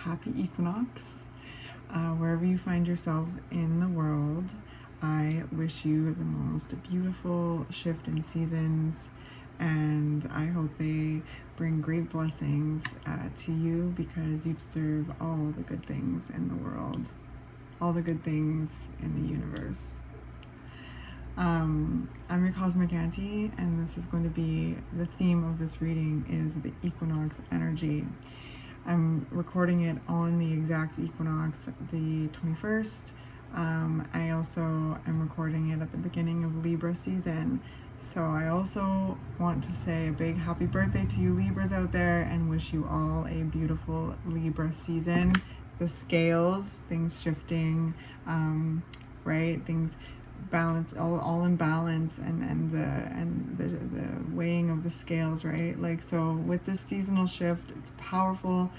happy equinox. Wherever you find yourself in the world, I wish you the most beautiful shift in seasons, and I hope they bring great blessings to you, because you deserve all the good things in the world, all the good things in the universe. I'm your Cosmic Auntie, and this is going to be the theme of this reading is the equinox energy. I'm recording it on the exact equinox, the 21st. I also am recording it at the beginning of Libra season. So I also want to say a big happy birthday to you Libras out there, and wish you all a beautiful Libra season. The scales, things shifting, right? Things balance, all in balance, and the weighing of the scales, right? Like, so with this seasonal shift, it's a powerful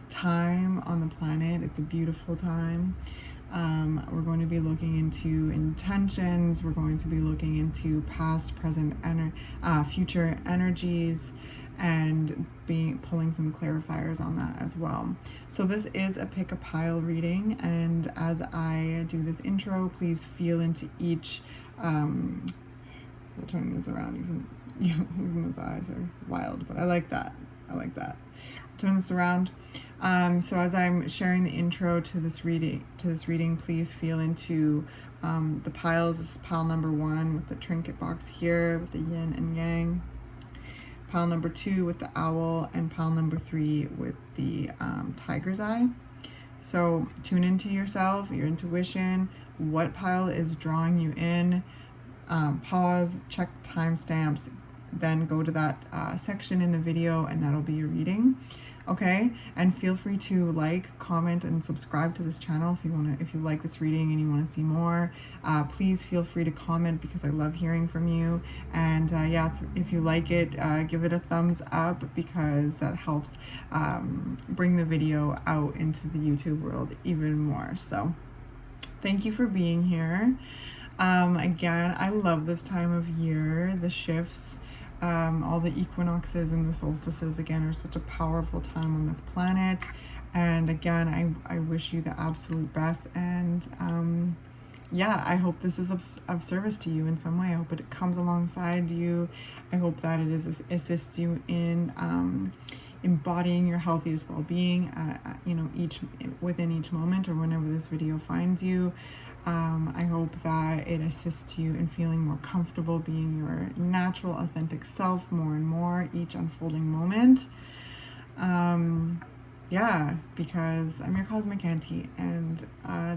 time on the planet. It's a beautiful time. We're going to be looking into intentions. We're going to be looking into past, present, future energies, and pulling some clarifiers on that as well. So this is a pick a pile reading, and as I do this intro, please feel into each. We'll turn this around, even the eyes are wild, but I like that. Turn this around. So as I'm sharing the intro to this reading, please feel into the piles. This is pile number 1 with the trinket box here with the yin and yang. Pile number 2 with the owl, and pile number 3 with the tiger's eye. So tune into yourself, your intuition, what pile is drawing you in. Pause, check timestamps, then go to that section in the video, and that'll be your reading. Okay, and feel free to like, comment, and subscribe to this channel if you like this reading and you want to see more. Please feel free to comment, because I love hearing from you. And yeah, if you like it, give it a thumbs up, because that helps bring the video out into the YouTube world even more. So thank you for being here. Again, I love this time of year. The shifts, all the equinoxes and the solstices, again, are such a powerful time on this planet. And again, I wish you the absolute best. And yeah, I hope this is of service to you in some way. I hope it comes alongside you. I hope that it assists you in embodying your healthiest well-being, within each moment, or whenever this video finds you. I hope that it assists you in feeling more comfortable being your natural, authentic self more and more each unfolding moment. Yeah, because I'm your Cosmic Auntie, and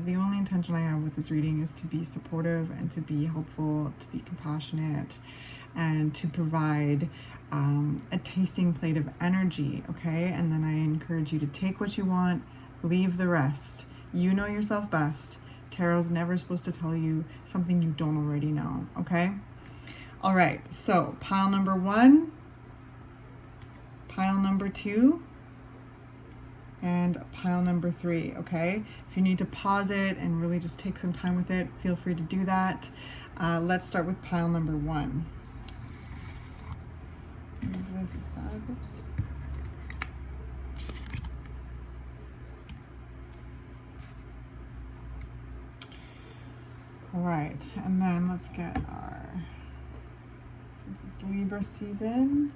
the only intention I have with this reading is to be supportive and to be helpful, to be compassionate, and to provide a tasting plate of energy, okay? And then I encourage you to take what you want, leave the rest. You know yourself best. Tarot's never supposed to tell you something you don't already know, okay? All right, so pile number 1, pile number 2, and pile number 3, okay? If you need to pause it and really just take some time with it, feel free to do that. Let's start with pile number 1. Move this aside, whoops. All right, and then let's get since it's Libra season,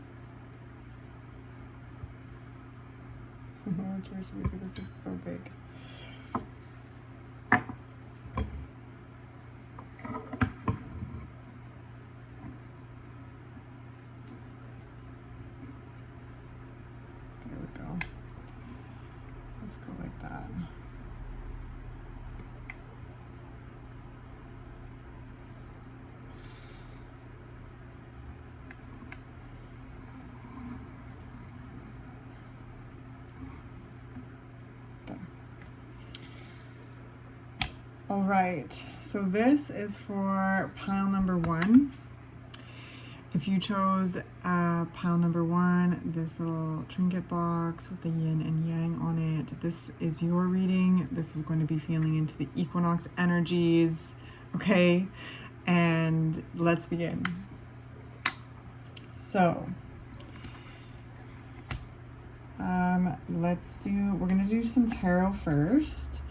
which way should we do? This is so big. There we go. Let's go like that. All right, so this is for pile number 1. If you chose pile number 1, this little trinket box with the yin and yang on it, this is your reading. This is going to be feeling into the equinox energies, okay? And let's begin. So, We're gonna do some tarot first,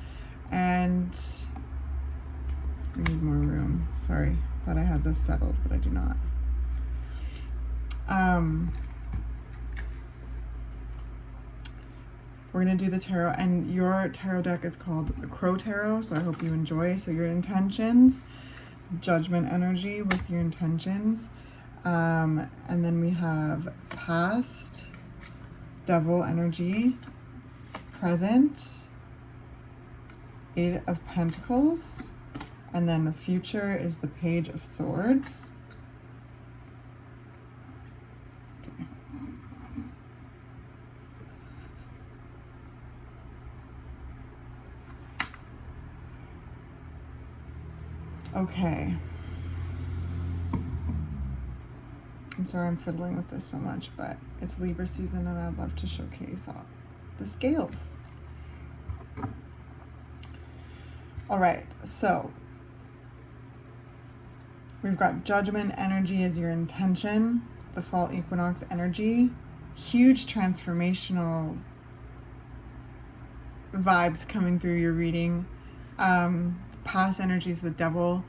and we need more room. Sorry, thought I had this settled, but I do not. We're gonna do the tarot, and your tarot deck is called the Crow Tarot, so I hope you enjoy. So your intentions, judgment energy with your intentions, and then we have past, devil energy, present, Eight of Pentacles, and then the future is the Page of Swords. Okay. I'm sorry I'm fiddling with this so much, but it's Libra season and I'd love to showcase all the scales. All right, so we've got judgment energy as your intention, the fall equinox energy, huge transformational vibes coming through your reading. Past energy is the devil.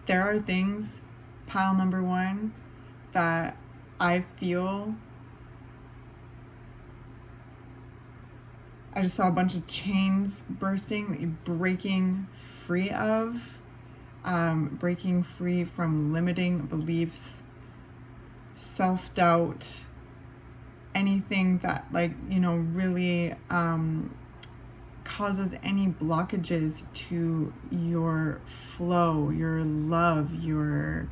There are things, pile number one, that I feel, I just saw a bunch of chains bursting that you're breaking free of, breaking free from limiting beliefs, self-doubt, anything that really causes any blockages to your flow, your love, your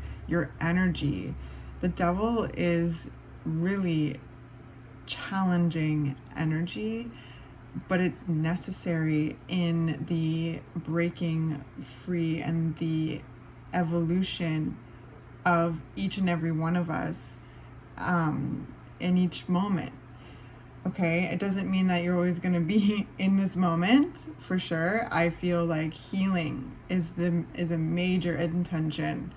energy. The devil is really challenging energy, but it's necessary in the breaking free and the evolution of each and every one of us in each moment. Okay, it doesn't mean that you're always going to be in this moment, for sure. I feel like healing is a major intention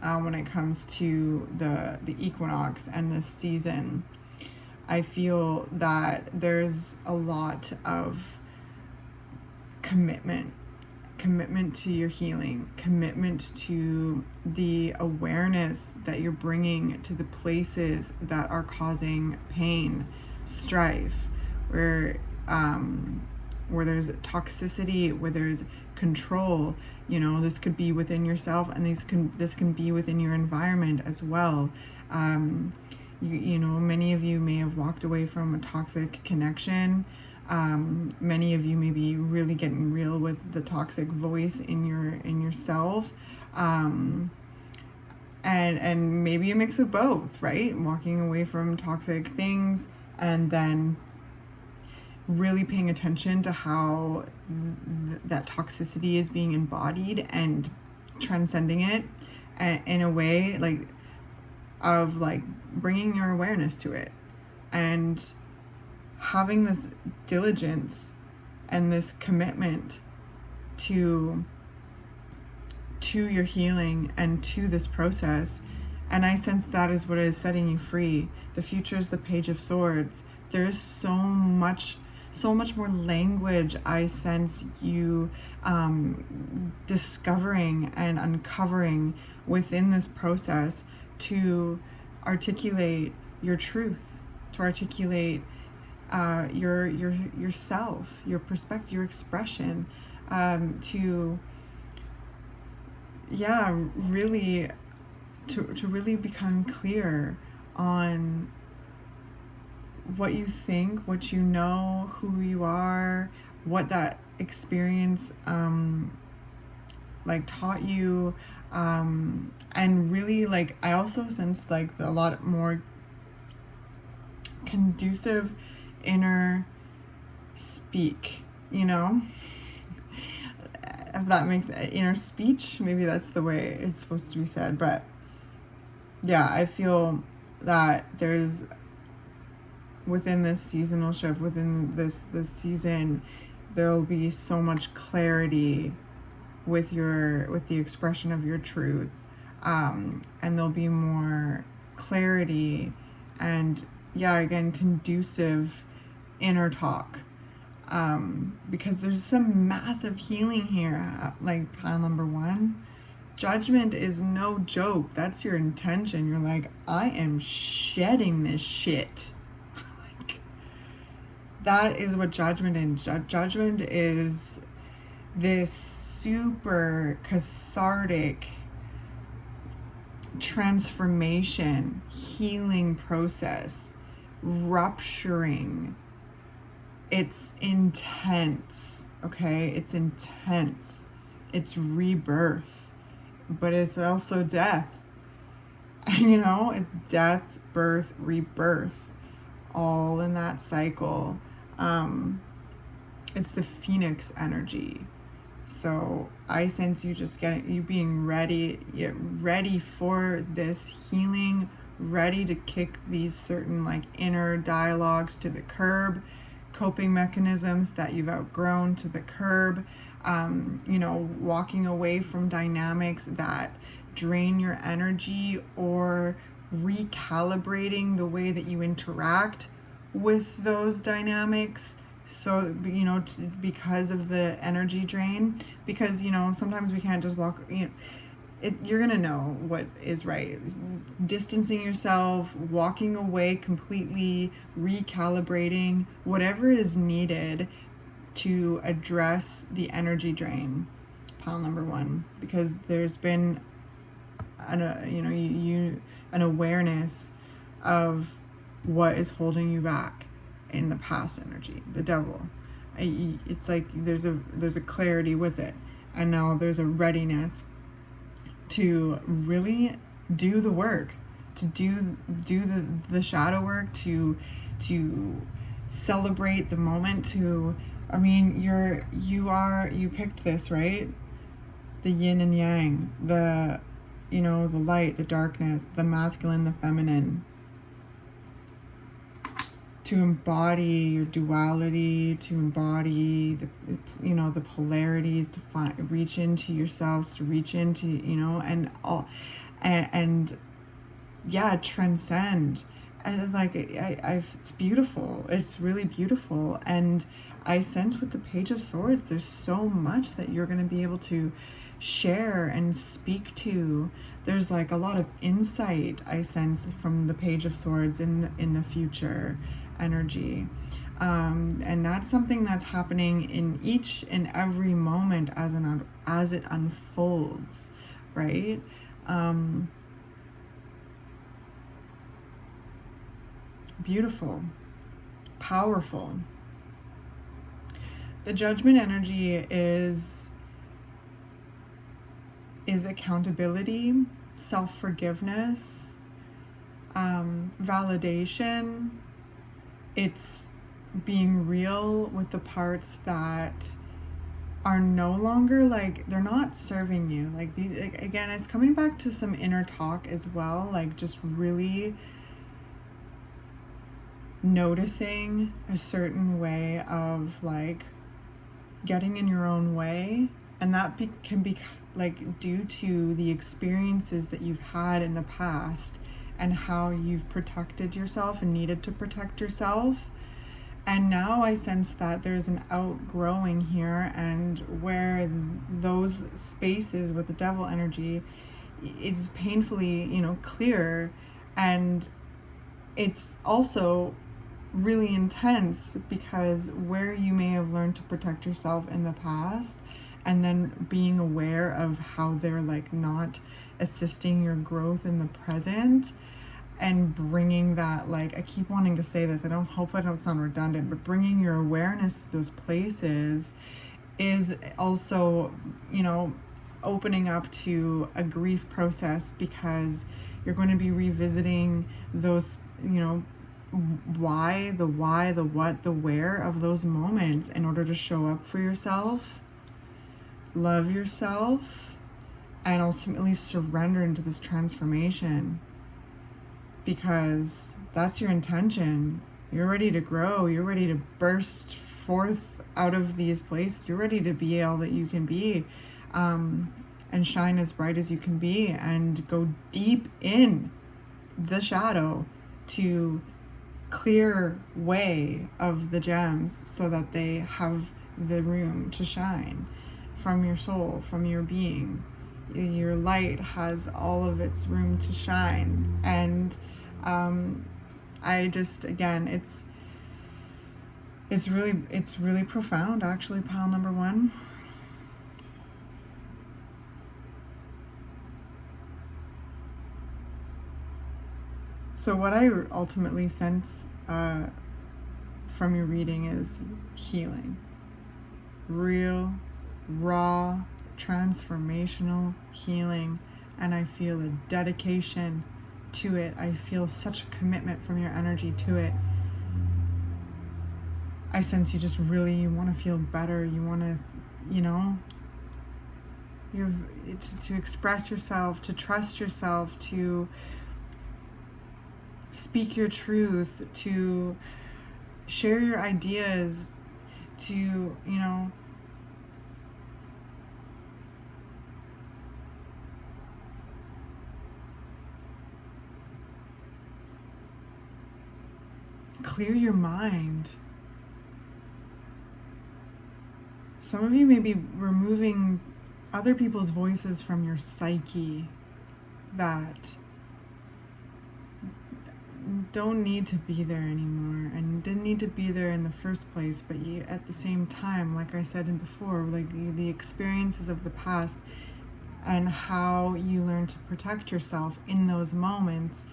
when it comes to the equinox and this season. I feel that there's a lot of commitment to your healing, commitment to the awareness that you're bringing to the places that are causing pain, strife, where there's toxicity, where there's control. This could be within yourself, and this can be within your environment as well. Many of you may have walked away from a toxic connection. Many of you may be really getting real with the toxic voice in yourself. And maybe a mix of both, right? Walking away from toxic things and then really paying attention to how that toxicity is being embodied and transcending it in a way of bringing your awareness to it and having this diligence and this commitment to your healing and to this process. And I sense that is what is setting you free. The future is the Page of Swords. There's so much more language I sense you discovering and uncovering within this process to articulate your truth, to articulate yourself, your perspective, your expression, to really become clear on what you think, what you know, who you are, what that experience taught you, and really I also sense a lot more conducive inner speak, if that makes inner speech, maybe that's the way it's supposed to be said. But yeah, I feel that there's, within this seasonal shift, within this season, there'll be so much clarity with the expression of your truth, and there'll be more clarity and again conducive inner talk, because there's some massive healing here. Like pile number 1, judgment is no joke. That's your intention. You're like, I am shedding this shit. Like, that is what judgment is. Judgment is this super cathartic transformation, healing process, rupturing. It's intense, okay? It's intense. It's rebirth, but it's also death. You know, it's death, birth, rebirth, all in that cycle. It's the Phoenix energy. So I sense you just you being ready for this healing, ready to kick these certain like inner dialogues to the curb, coping mechanisms that you've outgrown to the curb, you know, walking away from dynamics that drain your energy, or recalibrating the way that you interact with those dynamics. So, you know, because of the energy drain, because, you know, sometimes we can't just walk, you know, you're going to know what is right. Distancing yourself, walking away completely, recalibrating, whatever is needed to address the energy drain, pile number 1, because there's been an awareness of what is holding you back in the past energy, the devil. It's like there's a clarity with it, and now there's a readiness to really do the work, to do the shadow work, to celebrate the moment, I mean, you picked this, right? The yin and yang, the light, the darkness, the masculine, the feminine, to embody your duality, to embody the polarities, to reach into yourselves, to reach into, and transcend. And like, it's beautiful. It's really beautiful. And I sense with the Page of Swords, there's so much that you're going to be able to share and speak to. There's like a lot of insight I sense from the Page of Swords in the future energy, and that's something that's happening in each and every moment as it unfolds, right? Beautiful, powerful. The Judgment energy is accountability, self-forgiveness, validation. It's being real with the parts that are no longer, like, they're not serving you. Like, these, again, it's coming back to some inner talk as well, like just really noticing a certain way of like getting in your own way, and that can be like due to the experiences that you've had in the past and how you've protected yourself and needed to protect yourself. And now I sense that there's an outgrowing here, and where those spaces with the devil energy is painfully, clear, and it's also really intense, because where you may have learned to protect yourself in the past, and then being aware of how they're like not assisting your growth in the present, and bringing that, like, I keep wanting to say this, hope I don't sound redundant, but bringing your awareness to those places is also, opening up to a grief process, because you're going to be revisiting those, why, the what, the where of those moments in order to show up for yourself, love yourself, and ultimately surrender into this transformation. Because that's your intention. You're ready to grow. You're ready to burst forth out of these places. You're ready to be all that you can be, and shine as bright as you can be, and go deep in the shadow to clear way of the gems so that they have the room to shine from your soul, from your being. Your light has all of its room to shine. And I just, again, it's really profound, actually, pile number one. So what I ultimately sense from your reading is healing. Real, raw, transformational healing. And I feel a dedication to it. I feel such a commitment from your energy to it. I sense you just really, you want to feel better. You want to, to express yourself, to trust yourself, to speak your truth, to share your ideas, to, clear your mind. Some of you may be removing other people's voices from your psyche that don't need to be there anymore and didn't need to be there in the first place. But you, at the same time, like I said before, like the experiences of the past and how you learn to protect yourself in those moments,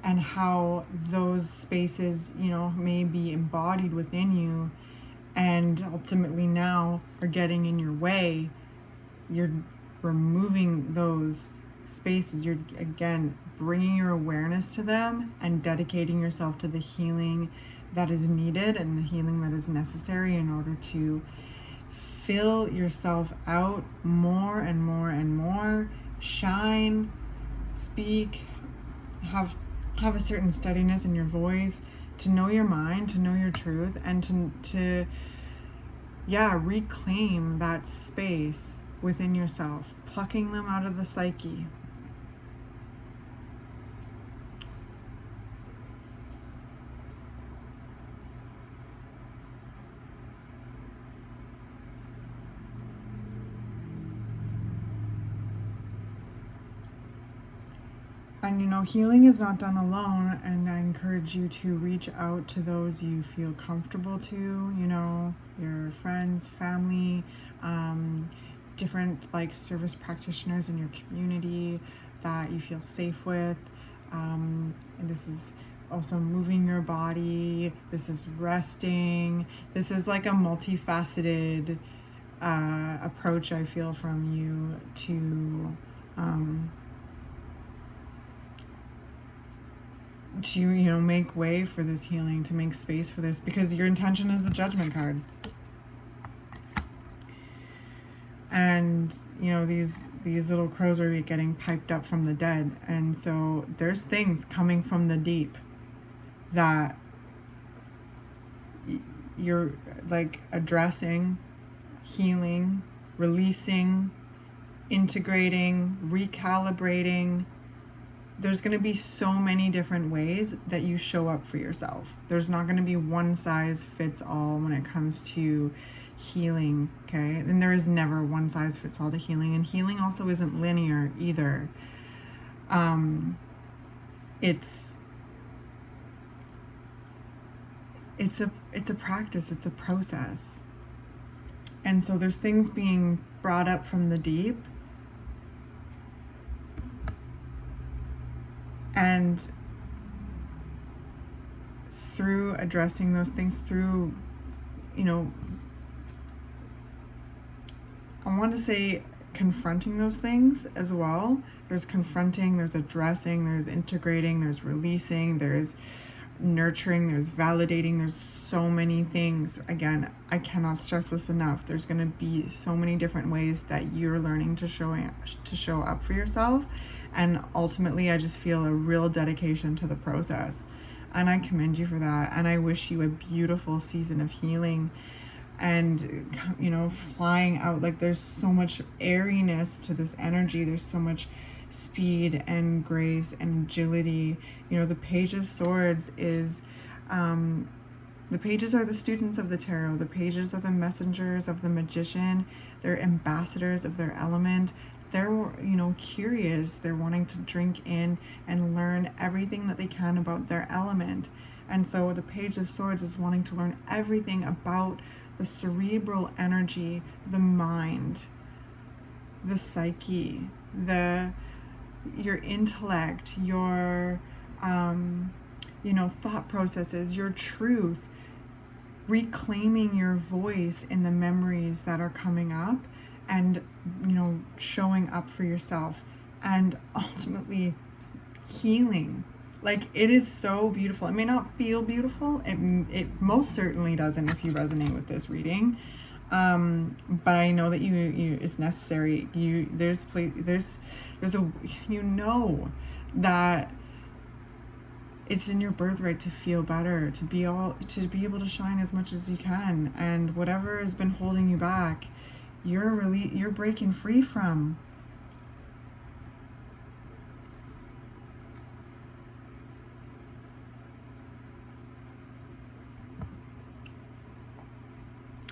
and how those spaces, may be embodied within you and ultimately now are getting in your way. You're removing those spaces. You're, again, bringing your awareness to them and dedicating yourself to the healing that is needed and the healing that is necessary in order to fill yourself out more and more and more, shine, speak, have a certain steadiness in your voice, to know your mind, to know your truth, and to reclaim that space within yourself, plucking them out of the psyche. And healing is not done alone, and I encourage you to reach out to those you feel comfortable to, your friends, family, different service practitioners in your community that you feel safe with. And this is also moving your body, this is resting, this is like a multifaceted approach I feel from you to make way for this healing, to make space for this, because your intention is the Judgment card. And these little crows are getting piped up from the dead, and so there's things coming from the deep that you're addressing, healing, releasing, integrating, recalibrating. There's going to be so many different ways that you show up for yourself. There's not going to be one size fits all when it comes to healing, okay? And there is never one size fits all to healing, and healing also isn't linear either. It's a practice, it's a process. And so there's things being brought up from the deep, and through addressing those things, through, I want to say confronting those things as well. There's confronting, there's addressing, there's integrating, there's releasing, there's nurturing, there's validating, there's so many things. Again, I cannot stress this enough. There's going to be so many different ways that you're learning to show up for yourself. And ultimately, I just feel a real dedication to the process. And I commend you for that. And I wish you a beautiful season of healing and, flying out. There's so much airiness to this energy. There's so much speed and grace and agility. The Page of Swords is The pages are the students of the tarot. The pages are the messengers of the magician. They're ambassadors of their element. They're, curious. They're wanting to drink in and learn everything that they can about their element. And so the Page of Swords is wanting to learn everything about the cerebral energy, the mind, the psyche, your intellect, your, thought processes, your truth, reclaiming your voice in the memories that are coming up and, showing up for yourself, and ultimately healing. Like, it is so beautiful. It may not feel beautiful. It most certainly doesn't if you resonate with this reading. But I know that you it's necessary. That it's in your birthright to feel better, to be able to shine as much as you can, and whatever has been holding you back, you're breaking free from.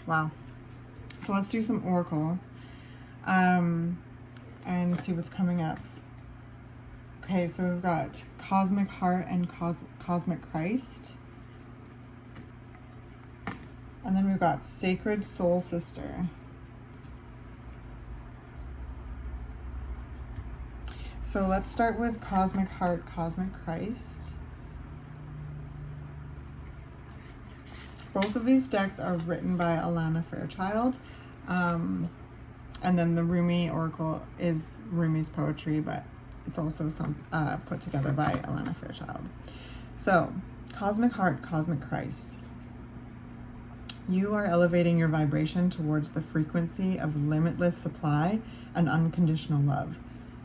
Wow. So let's do some oracle, and see what's coming up. Okay, so we've got Cosmic Heart and Cosmic Christ. And then we've got Sacred Soul Sister. So let's start with Cosmic Heart, Cosmic Christ. Both of these decks are written by Alana Fairchild. And then the Rumi Oracle is Rumi's poetry, but it's also put together by Alana Fairchild. So, Cosmic Heart, Cosmic Christ. You are elevating your vibration towards the frequency of limitless supply and unconditional love.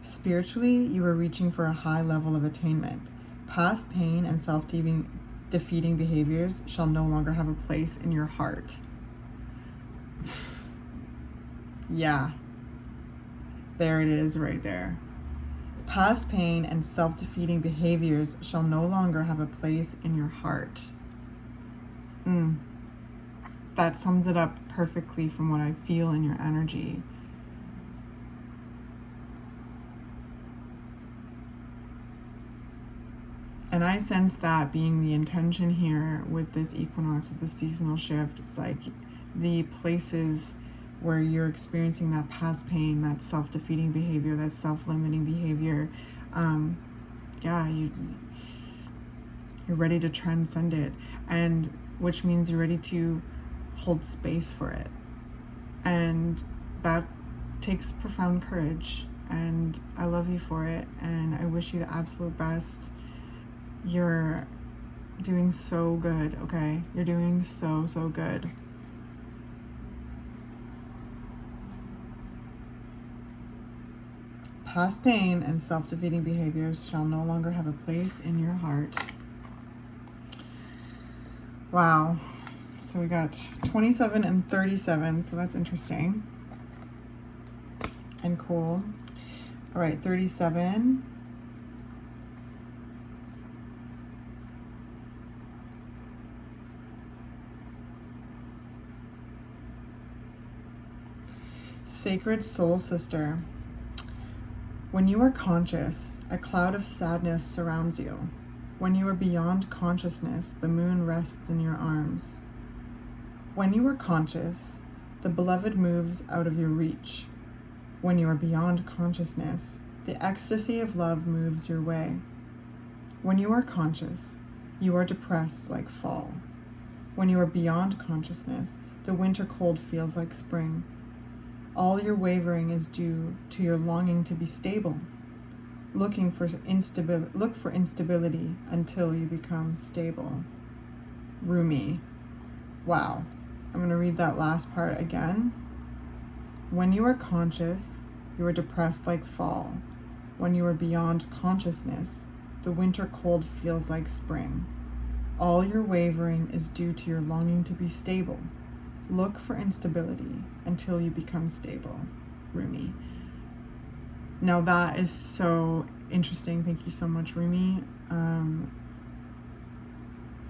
Spiritually, you are reaching for a high level of attainment. Past pain and self-defeating behaviors shall no longer have a place in your heart. Yeah. There it is right there. Past pain and self-defeating behaviors shall no longer have a place in your heart. That sums it up perfectly from what I feel in your energy. And I sense that being the intention here with this equinox, with the seasonal shift. It's like the places where you're experiencing that past pain, that self-defeating behavior, that self-limiting behavior. You're ready to transcend it, and which means you're ready to hold space for it. And that takes profound courage, and I love you for it, and I wish you the absolute best. You're doing so good, okay? You're doing so good. Past pain and self-defeating behaviors shall no longer have a place in your heart. Wow. So we got 27 and 37, so that's interesting and cool. All right, 37. Sacred Soul Sister. When you are conscious, a cloud of sadness surrounds you. When you are beyond consciousness, the moon rests in your arms. When you are conscious, the beloved moves out of your reach. When you are beyond consciousness, the ecstasy of love moves your way. When you are conscious, you are depressed like fall. When you are beyond consciousness, the winter cold feels like spring. All your wavering is due to your longing to be stable. Look for instability until you become stable. Rumi. Wow. I'm going to read that last part again. When you are conscious, you are depressed like fall. When you are beyond consciousness, the winter cold feels like spring. All your wavering is due to your longing to be stable. Look for instability until you become stable. Rumi. Now that is so interesting. Thank you so much, Rumi.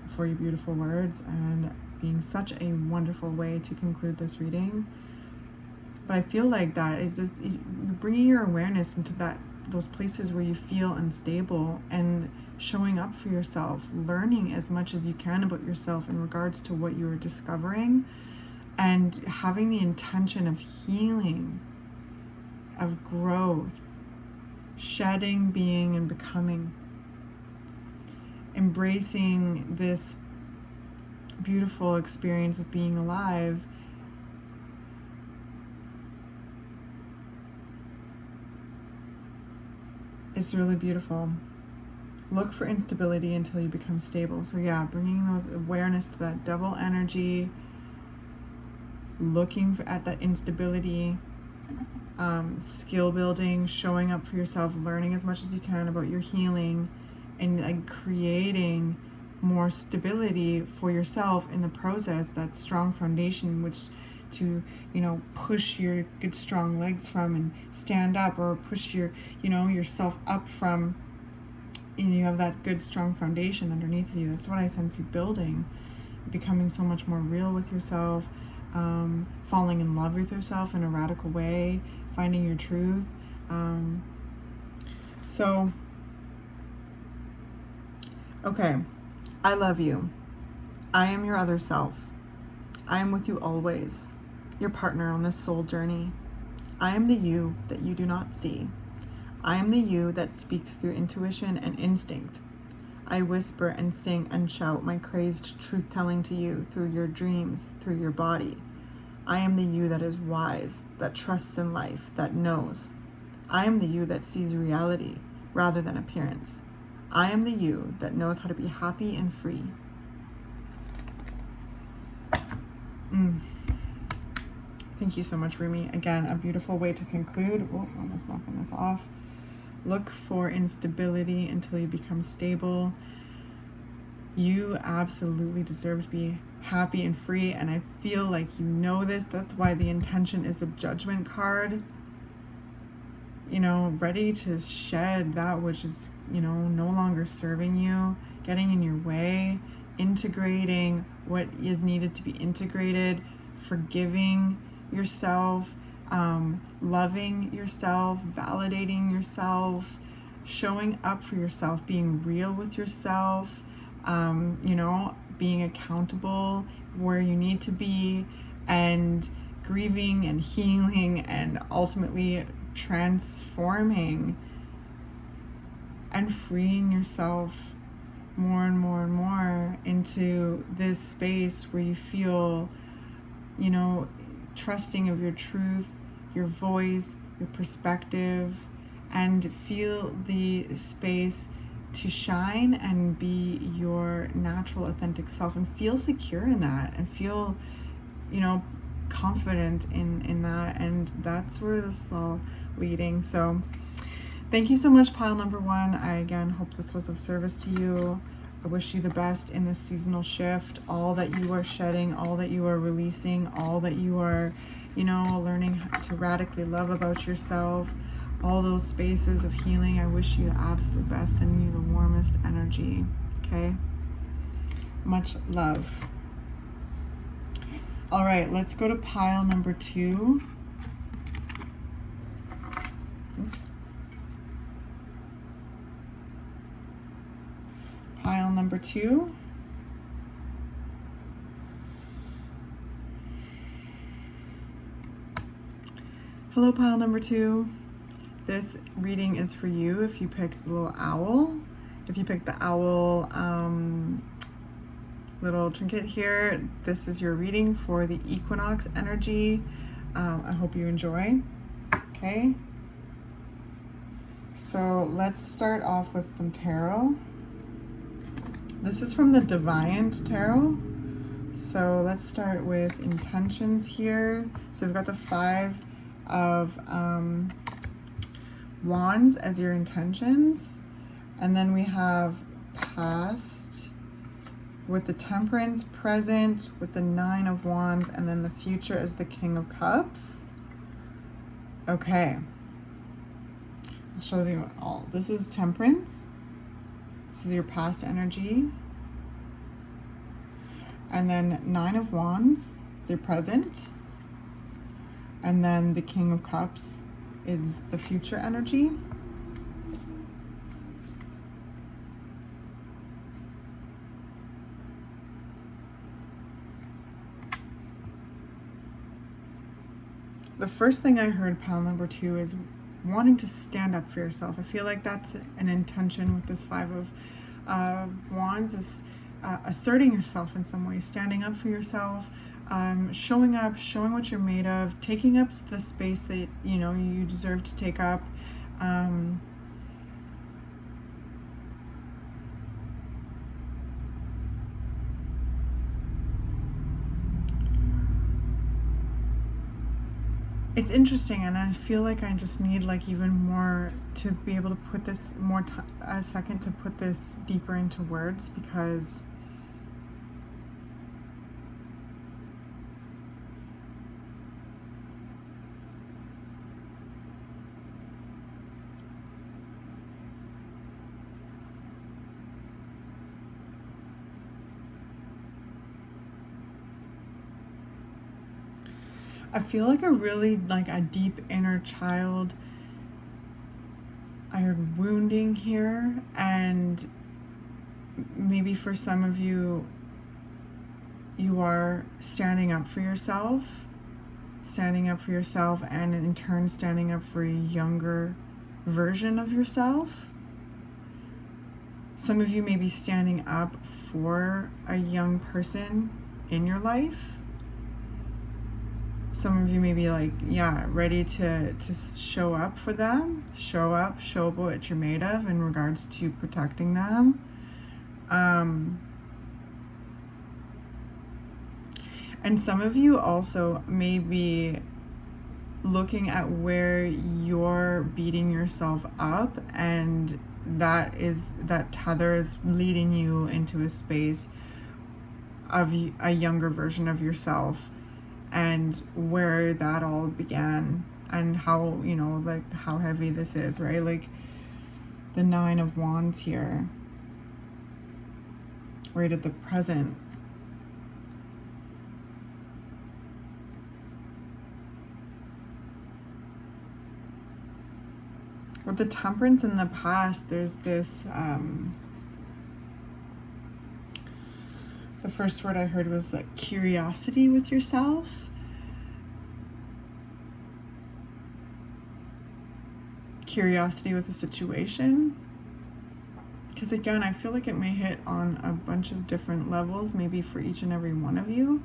for your beautiful words and being such a wonderful way to conclude this reading. But I feel like that is just bringing your awareness into those places where you feel unstable and showing up for yourself, learning as much as you can about yourself in regards to what you are discovering, and having the intention of healing, of growth, shedding, being, and becoming. Embracing this beautiful experience of being alive. It's really beautiful. Look for instability until you become stable. So yeah, bringing those awareness to that devil energy, looking at that instability, skill building, showing up for yourself, learning as much as you can about your healing, and like creating more stability for yourself in the process, that strong foundation which to, you know, push your good strong legs from and stand up, or push your, you know, yourself up from, and you have that good strong foundation underneath you. That's what I sense you building, becoming so much more real with yourself, falling in love with yourself in a radical way, finding your truth. So okay, I love you. I am your other self. I am with you always, your partner on this soul journey. I am the you that you do not see. I am the you that speaks through intuition and instinct. I whisper and sing and shout my crazed truth-telling to you through your dreams, through your body. I am the you that is wise, that trusts in life, that knows. I am the you that sees reality rather than appearance. I am the you that knows how to be happy and free. Thank you so much, Rumi. Again, a beautiful way to conclude. Oh, almost knocking this off. Look for instability until you become stable. You absolutely deserve to be happy and free, and I feel like you know this. That's why the intention is the Judgment card. You know, ready to shed that which is, you know, no longer serving you, getting in your way, integrating what is needed to be integrated, forgiving yourself, loving yourself, validating yourself, showing up for yourself, being real with yourself, you know, being accountable where you need to be, and grieving and healing and ultimately transforming and freeing yourself more and more and more into this space where you feel, you know, trusting of your truth, your voice, your perspective, and feel the space to shine and be your natural, authentic self, and feel secure in that, and feel, you know, confident in that. And that's where this is all leading. So thank you so much, pile number one. I again hope this was of service to you. I wish you the best in this seasonal shift, all that you are shedding, all that you are releasing, all that you are, you know, learning to radically love about yourself, all those spaces of healing. I wish you the absolute best, sending you the warmest energy. Okay, much love. All right, let's go to pile number two. Oops. Pile number two. Hello, pile number two. This reading is for you if you picked the little owl. If you picked the owl little trinket here, this is your reading for the equinox energy. I hope you enjoy. Okay. So let's start off with some tarot. This is from the Deviant Tarot. So let's start with intentions here. So we've got the 5 of Wands as your intentions. And then we have past with the Temperance, present with the 9 of Wands, and then the future as the King of Cups. Okay. I'll show you all. This is Temperance. This is your past energy. And then Nine of Wands is your present. And then the King of Cups is the future energy. The first thing I heard, pile number 2, is wanting to stand up for yourself. I feel like that's an intention with this Five of Wands, is asserting yourself in some way, standing up for yourself, showing up, showing what you're made of, taking up the space that you deserve to take up. It's interesting, and I feel like I just need like even more to be able to put this a second to put this deeper into words, because I feel like a deep inner child. I heard wounding here, and maybe for some of you, you are standing up for yourself, and in turn standing up for a younger version of yourself. Some of you may be standing up for a young person in your life. Some of you may be like, ready to show up for them, show what you're made of in regards to protecting them. And some of you also may be looking at where you're beating yourself up, and that tether is leading you into a space of a younger version of yourself, and where that all began, and how, how heavy this is, right? Like the Nine of Wands here, right at the present. With the Temperance in the past, there's this, the first word I heard was like curiosity with yourself. Curiosity with a situation. Because again, I feel like it may hit on a bunch of different levels, maybe for each and every one of you.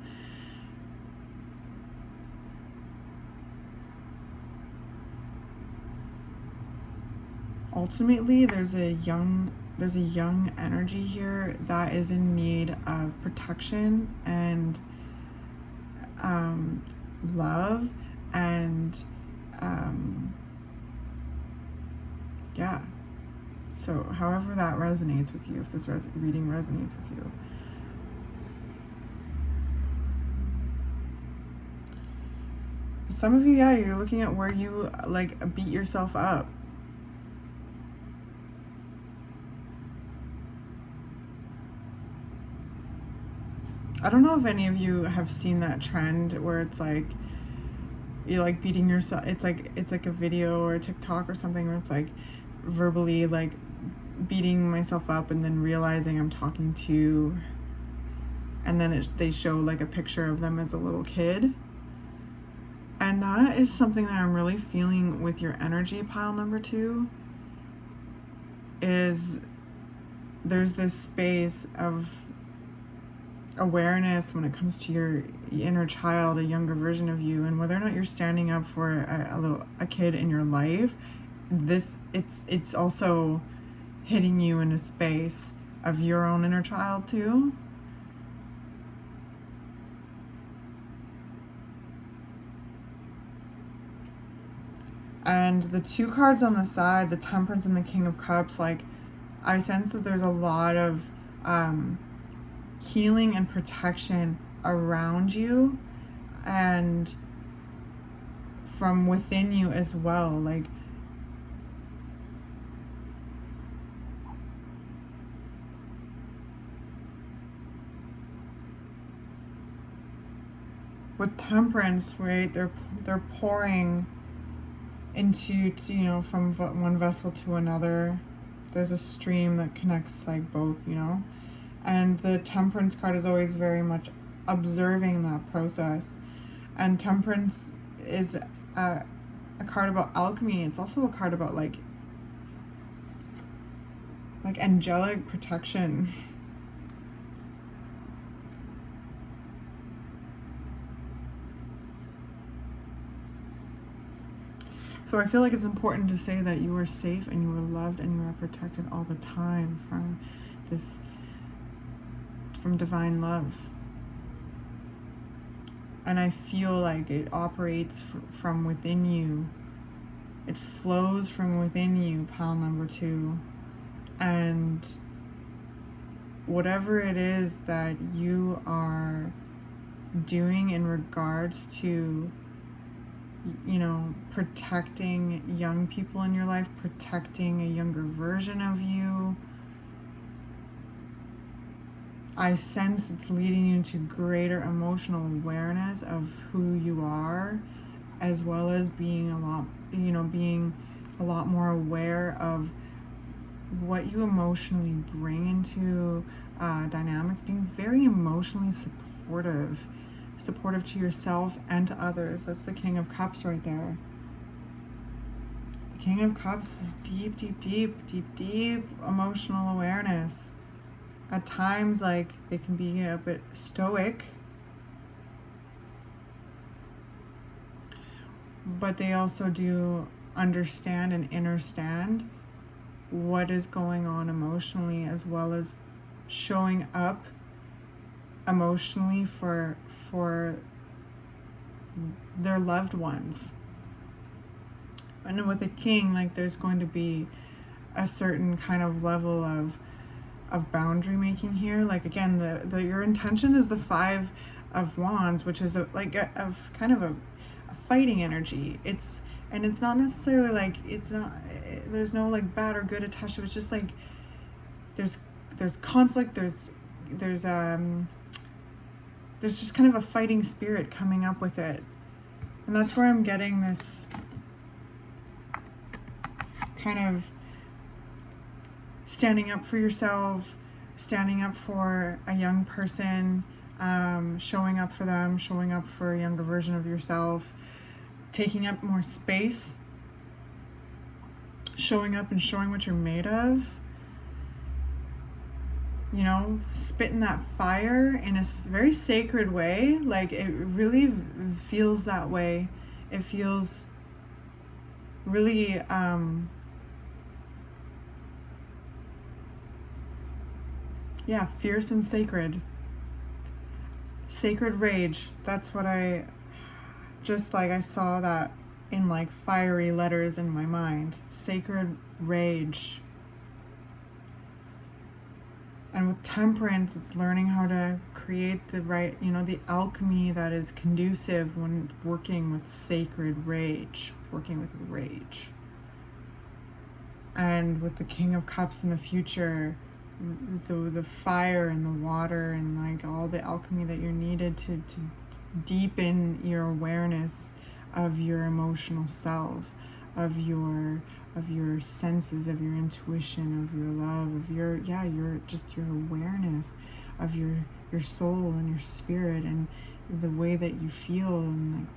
Ultimately, there's a young energy here that is in need of protection and love, and so however that resonates with you, if this reading resonates with you. Some of you, you're looking at where you like beat yourself up. I don't know if any of you have seen that trend where it's like you're like beating yourself. It's like a video or a TikTok or something where it's like verbally like beating myself up, and then realizing I'm talking to, and then they show like a picture of them as a little kid. And that is something that I'm really feeling with your energy, pile number 2, is there's this space of awareness when it comes to your inner child, a younger version of you, and whether or not you're standing up for a kid in your life. It's also hitting you in a space of your own inner child too. And the 2 cards on the side, the Temperance and the King of Cups, like I sense that there's a lot of healing and protection around you and from within you as well. Like with temperance, right, they're pouring into, you know, from one vessel to another. There's a stream that connects like both, you know. And the temperance card is always very much observing that process. And temperance is a card about alchemy. It's also a card about like angelic protection. So I feel like it's important to say that you are safe and you are loved and you are protected all the time from divine love. And I feel like it operates from within you. It flows from within you, pile number 2. And whatever it is that you are doing in regards to, you know, protecting young people in your life, protecting a younger version of you, I sense it's leading you to greater emotional awareness of who you are, as well as being being a lot more aware of what you emotionally bring into dynamics, being very emotionally supportive to yourself and to others. That's the King of Cups right there. The King of Cups is deep emotional awareness. At times, like, they can be a bit stoic, but they also do understand and understand what is going on emotionally, as well as showing up emotionally for their loved ones. And with a king, like, there's going to be a certain kind of level of boundary making here. Like, again, the your intention is the 5 of Wands, which is a kind of a fighting energy. It's not necessarily like, there's no like bad or good attached to it. It's just like there's conflict, there's just kind of a fighting spirit coming up with it. And that's where I'm getting this kind of standing up for yourself, standing up for a young person, showing up for them, showing up for a younger version of yourself, taking up more space, showing up and showing what you're made of, you know, spitting that fire in a very sacred way. Like, it really feels that way. It feels really fierce and sacred. Sacred rage. That's what I saw that in like fiery letters in my mind. Sacred rage. And with temperance, it's learning how to create the right, you know, the alchemy that is conducive when working with sacred rage, working with rage. And with the King of Cups in the future, the fire and the water and like all the alchemy that you're needed to deepen your awareness of your emotional self, of your senses, of your intuition, of your love, of your awareness of your soul and your spirit and the way that you feel and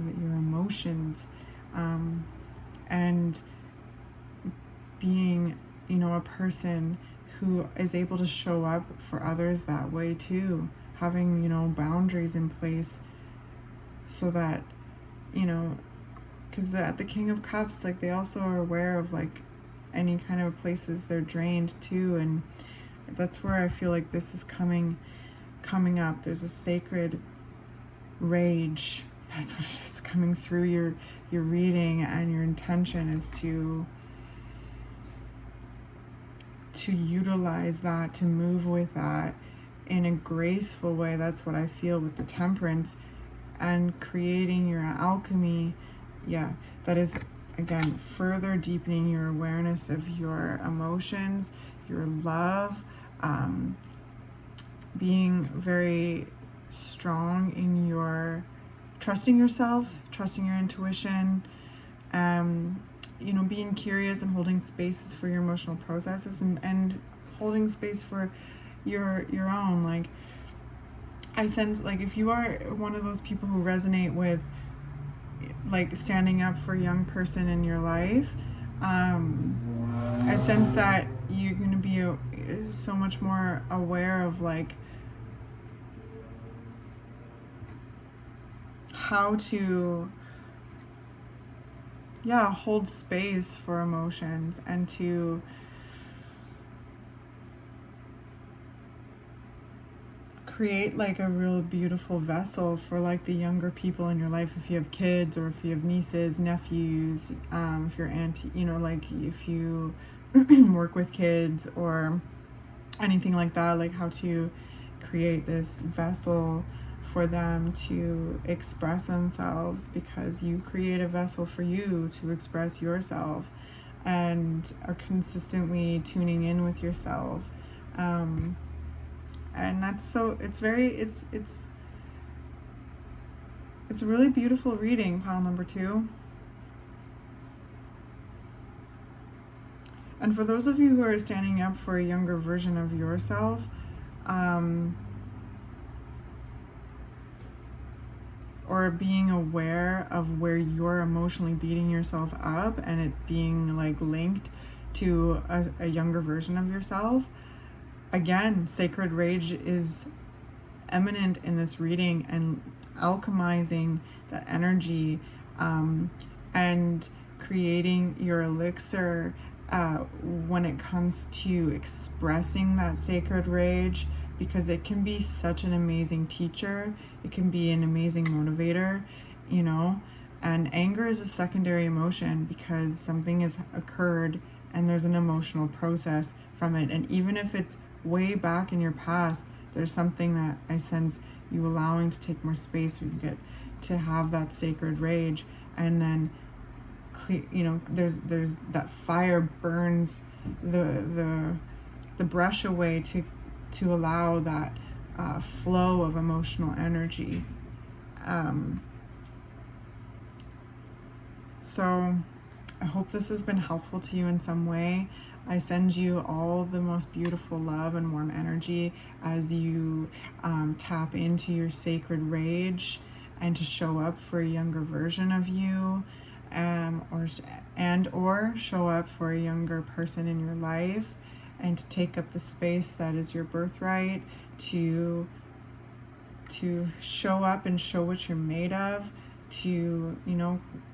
like your emotions, and being, you know, a person who is able to show up for others that way too, having, you know, boundaries in place so that, you know, because at the King of Cups, like, they also are aware of like any kind of places they're drained too, and that's where I feel like this is coming up. There's a sacred rage. That's what it is, coming through your reading, and your intention is to utilize that, to move with that in a graceful way. That's what I feel with the temperance, and creating your alchemy. Yeah, that is, again, further deepening your awareness of your emotions, your love, being very strong in your trusting yourself, trusting your intuition, being curious and holding spaces for your emotional processes, and holding space for your own. Like, I sense, like, if you are one of those people who resonate with, like, standing up for a young person in your life, I sense that you're going to be so much more aware of, like, how to hold space for emotions, and to create, like, a real beautiful vessel for, like, the younger people in your life. If you have kids, or if you have nieces, nephews, if you're auntie, like, if you work with kids or anything like that, like, how to create this vessel for them to express themselves, because you create a vessel for you to express yourself, and are consistently tuning in with yourself. And that's so, it's a really beautiful reading, pile number 2. And for those of you who are standing up for a younger version of yourself, or being aware of where you're emotionally beating yourself up, and it being, like, linked to a younger version of yourself, again, sacred rage is eminent in this reading, and alchemizing that energy, and creating your elixir when it comes to expressing that sacred rage, because it can be such an amazing teacher. It can be an amazing motivator, and anger is a secondary emotion, because something has occurred and there's an emotional process from it. And even if it's way back in your past, there's something that I sense you allowing to take more space, where you get to have that sacred rage, and then there's that fire burns the brush away to allow that flow of emotional energy. So I hope this has been helpful to you in some way. I send you all the most beautiful love and warm energy as you tap into your sacred rage, and to show up for a younger version of you, or show up for a younger person in your life, and to take up the space that is your birthright, to show up and show what you're made of, to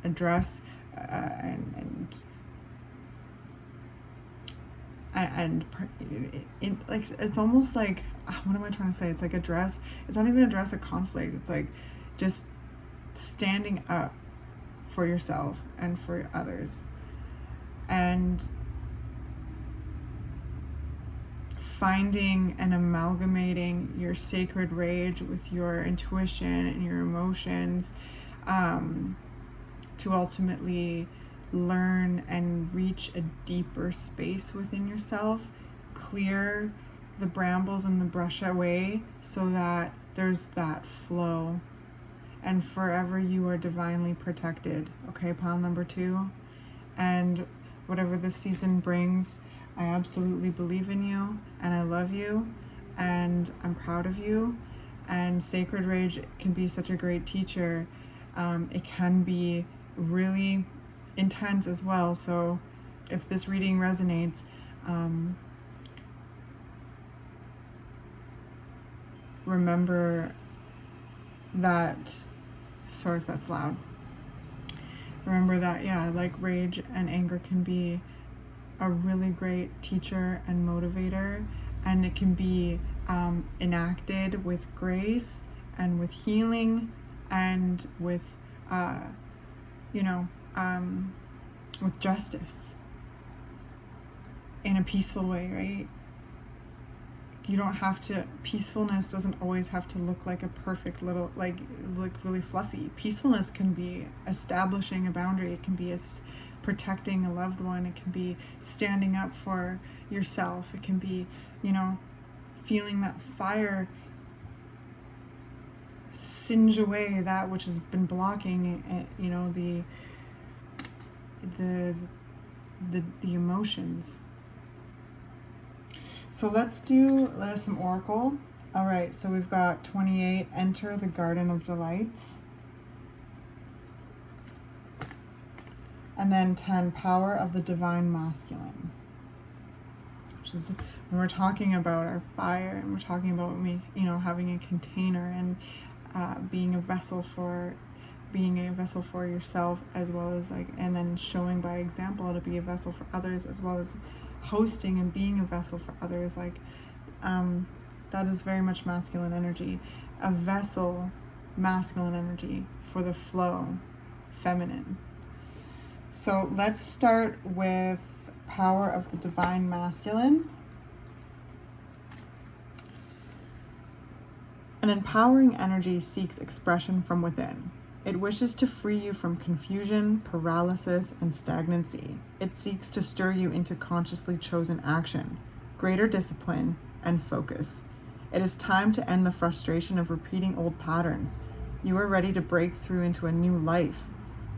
address and like, it's almost like, what am I trying to say? It's like it's not even address a conflict. It's like just standing up for yourself and for others, and finding and amalgamating your sacred rage with your intuition and your emotions, to ultimately learn and reach a deeper space within yourself, clear the brambles and the brush away, so that there's that flow, and forever you are divinely protected. Okay, pile number 2. And whatever this season brings, I absolutely believe in you, and I love you, and I'm proud of you. And sacred rage can be such a great teacher. It can be really intense as well. So if this reading resonates, remember that, sorry if that's loud, remember that, like, rage and anger can be a really great teacher and motivator, and it can be enacted with grace and with healing, and with with justice, in a peaceful way, right? You don't have to, peacefulness doesn't always have to look like a perfect little, like really fluffy. Peacefulness can be establishing a boundary. It can be protecting a loved one. It can be standing up for yourself. It can be, feeling that fire singe away that which has been blocking, you know, the emotions. So let's do some oracle. All right, so we've got 28, enter the garden of delights. And then 10, power of the divine masculine. Which is when we're talking about our fire, and we're talking about me, you know, having a container and being a vessel for yourself, as well as like, and then showing by example to be a vessel for others, as well as hosting and being a vessel for others. Like that is very much masculine energy. A vessel, masculine energy, for the flow, feminine. So let's start with power of the divine masculine. An empowering energy seeks expression from within. It wishes to free you from confusion, paralysis, and stagnancy. It seeks to stir you into consciously chosen action, greater discipline, and focus. It is time to end the frustration of repeating old patterns. You are ready to break through into a new life.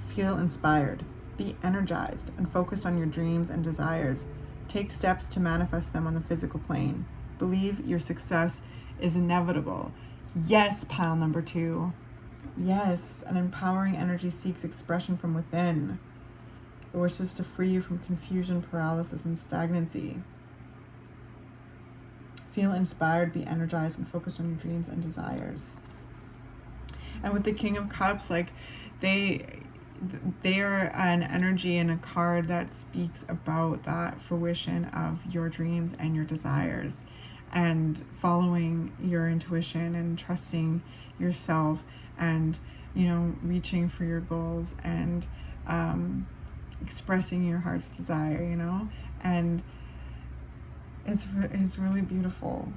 Feel inspired. Be energized and focused on your dreams and desires. Take steps to manifest them on the physical plane. Believe your success is inevitable. Yes, pile number 2. Yes, an empowering energy seeks expression from within. It wishes to free you from confusion, paralysis, and stagnancy. Feel inspired, be energized, and focus on your dreams and desires. And with the King of Cups, like they are an energy and a card that speaks about that fruition of your dreams and your desires, and following your intuition and trusting yourself, and, you know, reaching for your goals, and expressing your heart's desire, you know, and it's really beautiful.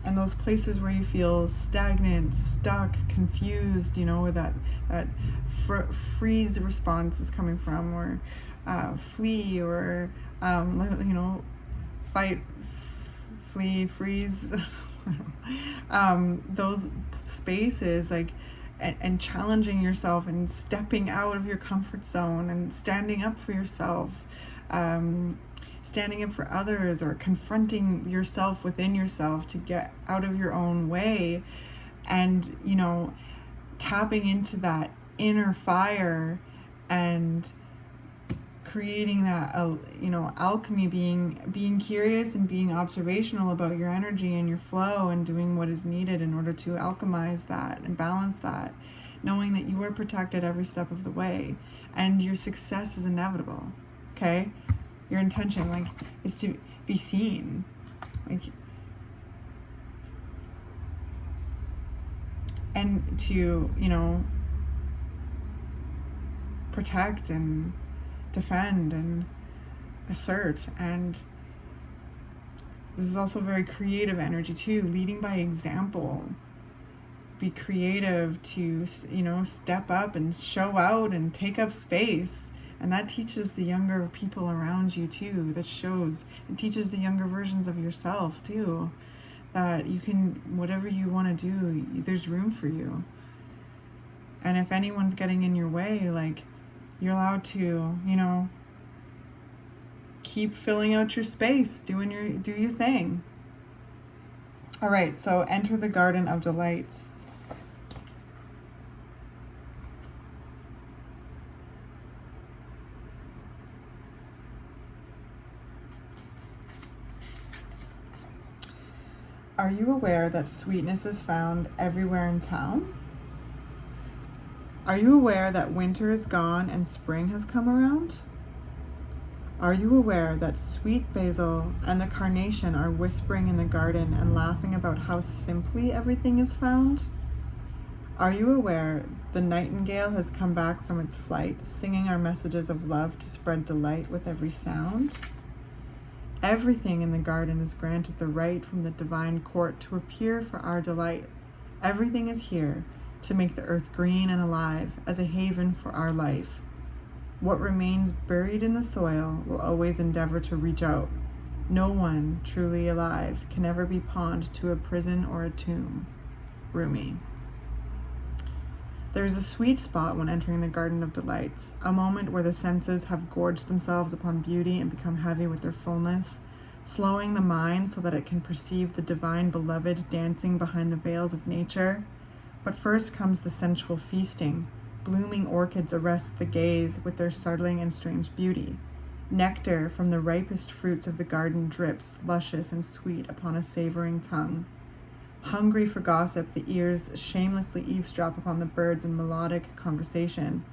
And those places where you feel stagnant, stuck, confused, you know, where that freeze response is coming from, or flee, or you know, fight, flee, freeze. Those spaces, like, and challenging yourself and stepping out of your comfort zone and standing up for yourself, standing up for others, or confronting yourself within yourself to get out of your own way, and, you know, tapping into that inner fire and creating that, you know, alchemy, being curious and being observational about your energy and your flow, and doing what is needed in order to alchemize that and balance that, knowing that you are protected every step of the way, and your success is inevitable. Okay, your intention, like, is to be seen, like, and to, you know, protect and defend and assert. And this is also very creative energy too, leading by example. Be creative to, you know, step up and show out and take up space. And that teaches the younger people around you too. That shows, it teaches the younger versions of yourself too, that you can, whatever you want to do, there's room for you. And if anyone's getting in your way, like, you're allowed to, you know, keep filling out your space, do your thing. All right, so enter the garden of delights. Are you aware that sweetness is found everywhere in town? Are you aware that winter is gone and spring has come around? Are you aware that sweet basil and the carnation are whispering in the garden and laughing about how simply everything is found? Are you aware the nightingale has come back from its flight, singing our messages of love to spread delight with every sound? Everything in the garden is granted the right from the divine court to appear for our delight. Everything is here to make the earth green and alive as a haven for our life. What remains buried in the soil will always endeavor to reach out. No one truly alive can ever be pawned to a prison or a tomb. Rumi. There is a sweet spot when entering the Garden of Delights, a moment where the senses have gorged themselves upon beauty and become heavy with their fullness, slowing the mind so that it can perceive the divine beloved dancing behind the veils of nature. But first comes the sensual feasting. Blooming orchids arrest the gaze with their startling and strange beauty. Nectar from the ripest fruits of the garden drips, luscious and sweet, upon a savoring tongue. Hungry for gossip, the ears shamelessly eavesdrop upon the birds in melodic conversation.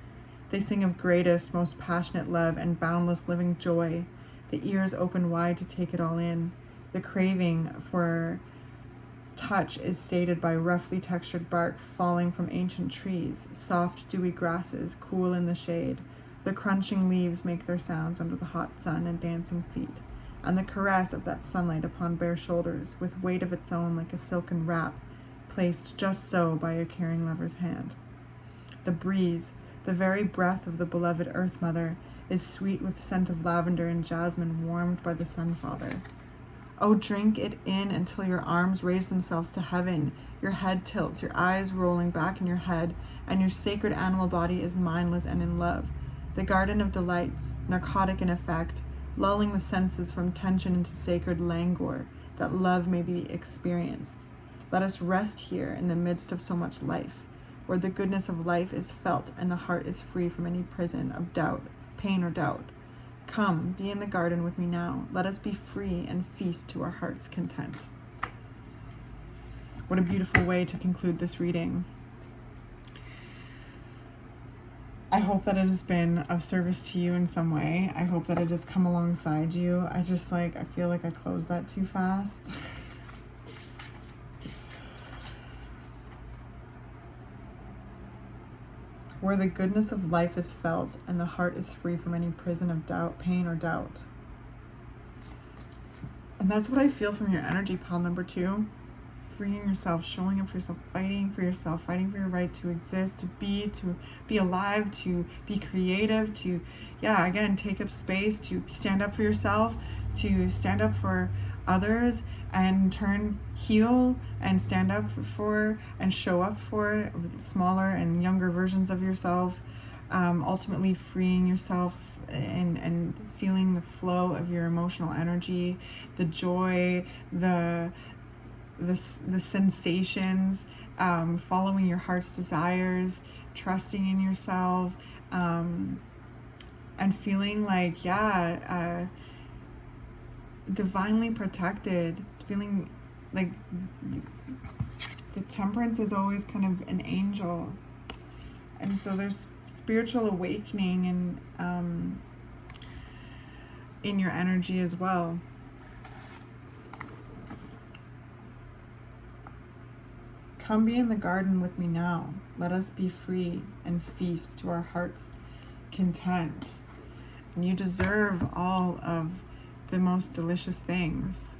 They sing of greatest, most passionate love and boundless living joy. The ears open wide to take it all in. The craving for touch is sated by roughly textured bark falling from ancient trees, soft, dewy grasses, cool in the shade. The crunching leaves make their sounds under the hot sun and dancing feet, and the caress of that sunlight upon bare shoulders, with weight of its own like a silken wrap, placed just so by a caring lover's hand. The breeze, the very breath of the beloved Earth Mother, is sweet with scent of lavender and jasmine warmed by the Sun Father. Oh, drink it in until your arms raise themselves to heaven, your head tilts, your eyes rolling back in your head, and your sacred animal body is mindless and in love. The Garden of Delights, narcotic in effect, lulling the senses from tension into sacred languor, that love may be experienced. Let us rest here in the midst of so much life, where the goodness of life is felt and the heart is free from any prison of doubt, pain, or doubt. Come, be in the garden with me now. Let us be free and feast to our heart's content. What a beautiful way to conclude this reading. I hope that it has been of service to you in some way. I hope that it has come alongside you. I feel like I closed that too fast. Where the goodness of life is felt and the heart is free from any prison of doubt, pain, or doubt. And that's what I feel from your energy, pile number 2. Freeing yourself, showing up for yourself, fighting for your right to exist, to be alive, to be creative, to, again, take up space, to stand up for yourself, to stand up for others, and heal and stand up for and show up for smaller and younger versions of yourself, ultimately freeing yourself and feeling the flow of your emotional energy, the joy, the sensations, following your heart's desires, trusting in yourself, and feeling like, divinely protected, feeling like the temperance is always kind of an angel. And so there's spiritual awakening and in your energy as well. Come be in the garden with me now. Let us be free and feast to our heart's content. And you deserve all of the most delicious things.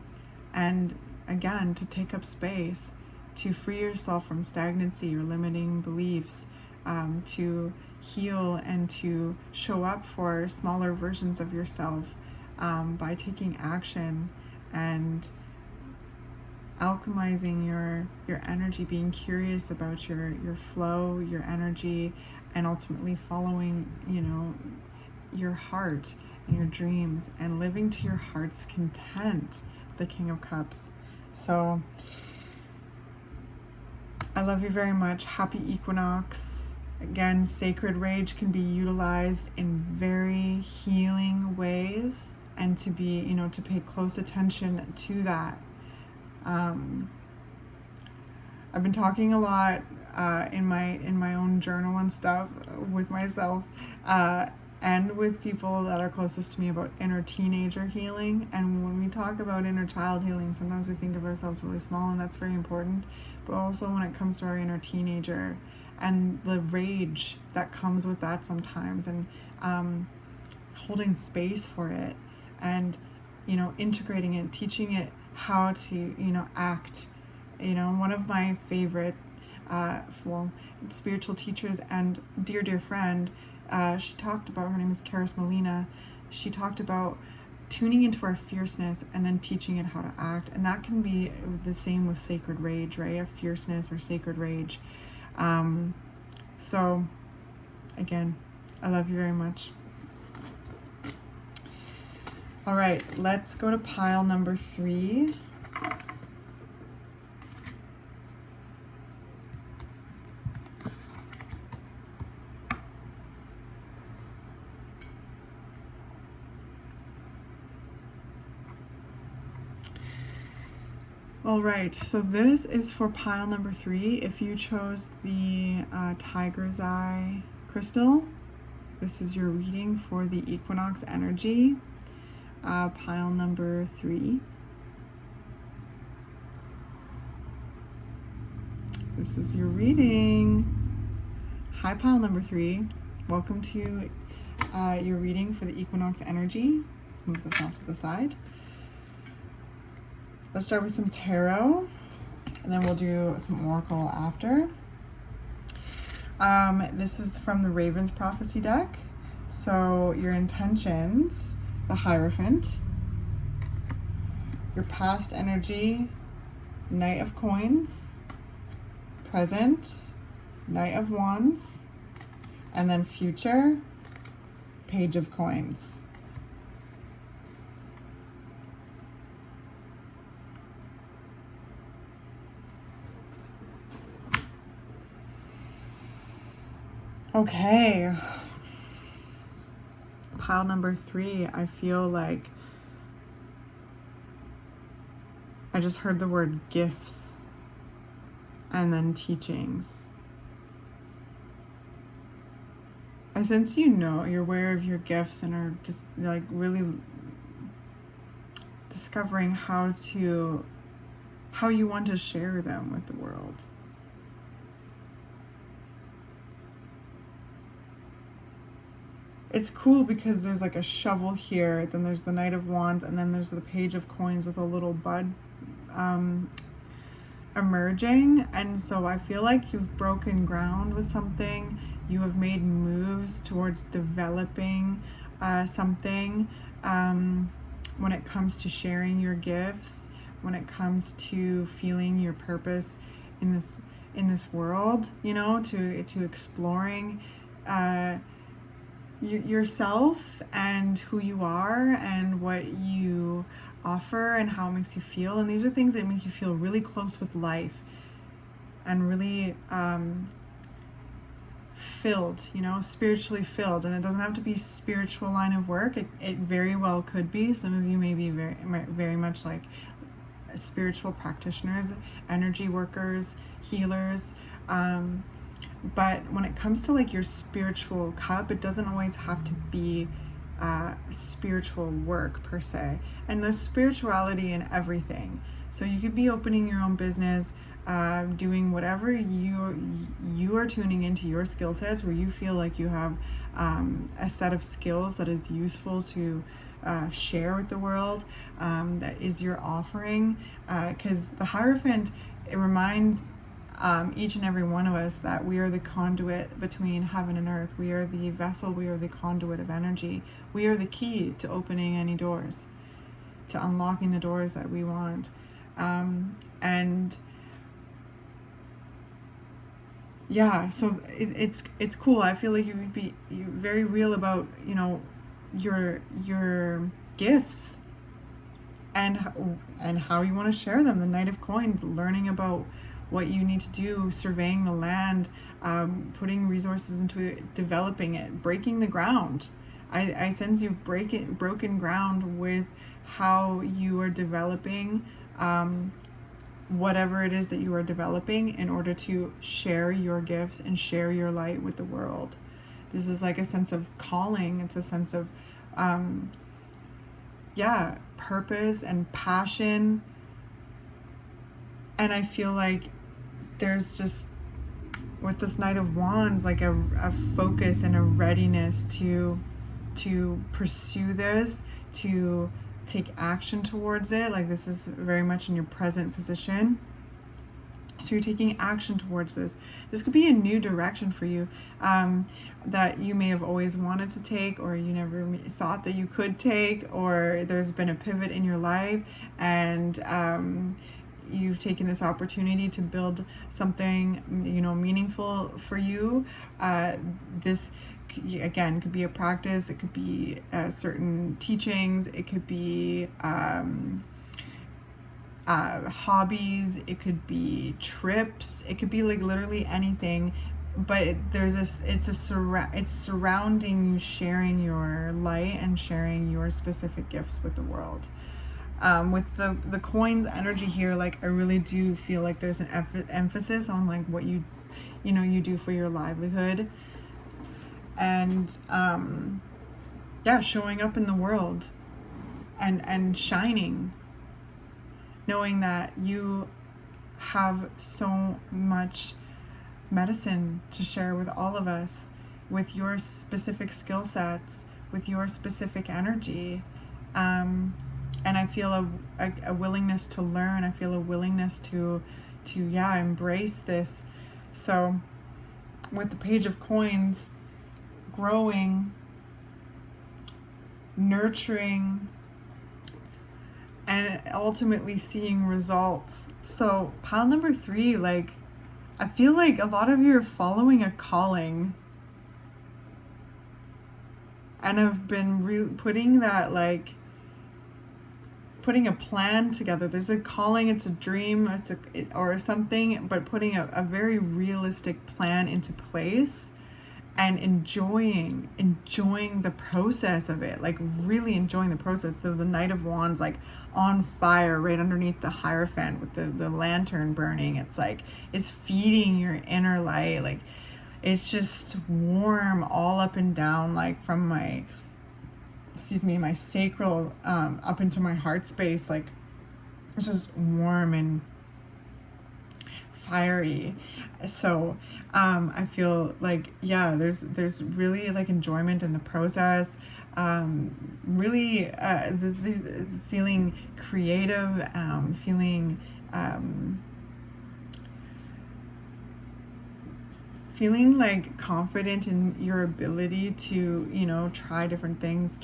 And again, to take up space, to free yourself from stagnancy or limiting beliefs, to heal and to show up for smaller versions of yourself by taking action and alchemizing your energy, being curious about your flow, your energy, and ultimately following, your heart and your dreams and living to your heart's content, the King of Cups. So I love you very much. Happy Equinox. Again, sacred rage can be utilized in very healing ways, and to be, to pay close attention to that. I've been talking a lot in my own journal and stuff with myself and with people that are closest to me about inner teenager healing. And when we talk about inner child healing, sometimes we think of ourselves really small, and that's very important. But also when it comes to our inner teenager and the rage that comes with that sometimes, and holding space for it, and integrating it, teaching it how to act. One of my favorite spiritual teachers and dear friend, she talked about, her name is Karis Molina, she talked about tuning into our fierceness and then teaching it how to act. And that can be the same with sacred rage, right? A fierceness or sacred rage. So again, I love you very much. All right, let's go to pile number 3. All right, so this is for pile number 3. If you chose the Tiger's Eye crystal, this is your reading for the equinox energy, pile number 3. This is your reading. Hi, pile number 3. Welcome to your reading for the equinox energy. Let's move this off to the side. Let's start with some tarot, and then we'll do some oracle after. This is from the Raven's Prophecy deck. So your intentions, the Hierophant, your past energy, Knight of Coins, present, Knight of Wands, and then future, Page of Coins. Okay, pile number 3, I feel like I just heard the word gifts and then teachings. I sense you're aware of your gifts and are just like really discovering how you want to share them with the world. It's cool because there's like a shovel here, then there's the Knight of Wands, and then there's the Page of Coins with a little bud emerging. And so I feel like you've broken ground with something. You have made moves towards developing something when it comes to sharing your gifts, when it comes to feeling your purpose in this world, to exploring yourself and who you are and what you offer and how it makes you feel. And these are things that make you feel really close with life and really filled, spiritually filled. And it doesn't have to be spiritual line of work. It very well could be. Some of you may be very, very much like spiritual practitioners, energy workers, healers. But when it comes to like your spiritual cup, it doesn't always have to be spiritual work per se. And there's spirituality in everything. So you could be opening your own business, doing whatever you are tuning into your skill sets where you feel like you have a set of skills that is useful to share with the world, that is your offering. Because the Hierophant, it reminds each and every one of us that we are the conduit between heaven and earth. We are the vessel, we are the conduit of energy. We are the key to opening any doors, to unlocking the doors that we want. And yeah, so it's cool. I feel like you're very real about, your gifts and how you want to share them. The Knight of Coins, learning about what you need to do, surveying the land, putting resources into it, developing it, breaking the ground. I sense you've broken ground with how you are developing whatever it is that you are developing in order to share your gifts and share your light with the world. This is like a sense of calling. It's a sense of purpose and passion. And I feel like there's just, with this Knight of Wands, like a focus and a readiness to pursue this, to take action towards it. Like this is very much in your present position. So you're taking action towards this. This could be a new direction for you, that you may have always wanted to take, or you never thought that you could take, or there's been a pivot in your life, and you've taken this opportunity to build something, meaningful for you. This again could be a practice. It could be certain teachings. It could be hobbies. It could be trips. It could be like literally anything. But it's surrounding you, sharing your light and sharing your specific gifts with the world. With the coins energy here, like I really do feel like there's an emphasis on like what you do for your livelihood, and showing up in the world and shining, knowing that you have so much medicine to share with all of us, with your specific skill sets, with your specific energy. And I feel a willingness to learn. I feel a willingness to embrace this. So with the Page of Coins, growing, nurturing, and ultimately seeing results. So pile number 3, like I feel like a lot of you are following a calling, and I've been putting a plan together. There's a calling, it's a dream, or something, but putting a very realistic plan into place and enjoying the process of it, like really enjoying the process. The Knight of Wands, like on fire right underneath the Hierophant with the lantern burning. It's feeding your inner light. Like it's just warm all up and down, like from my sacral up into my heart space. Like it's just warm and fiery. So I feel like there's really like enjoyment in the process, really feeling creative, feeling like confident in your ability to try different things,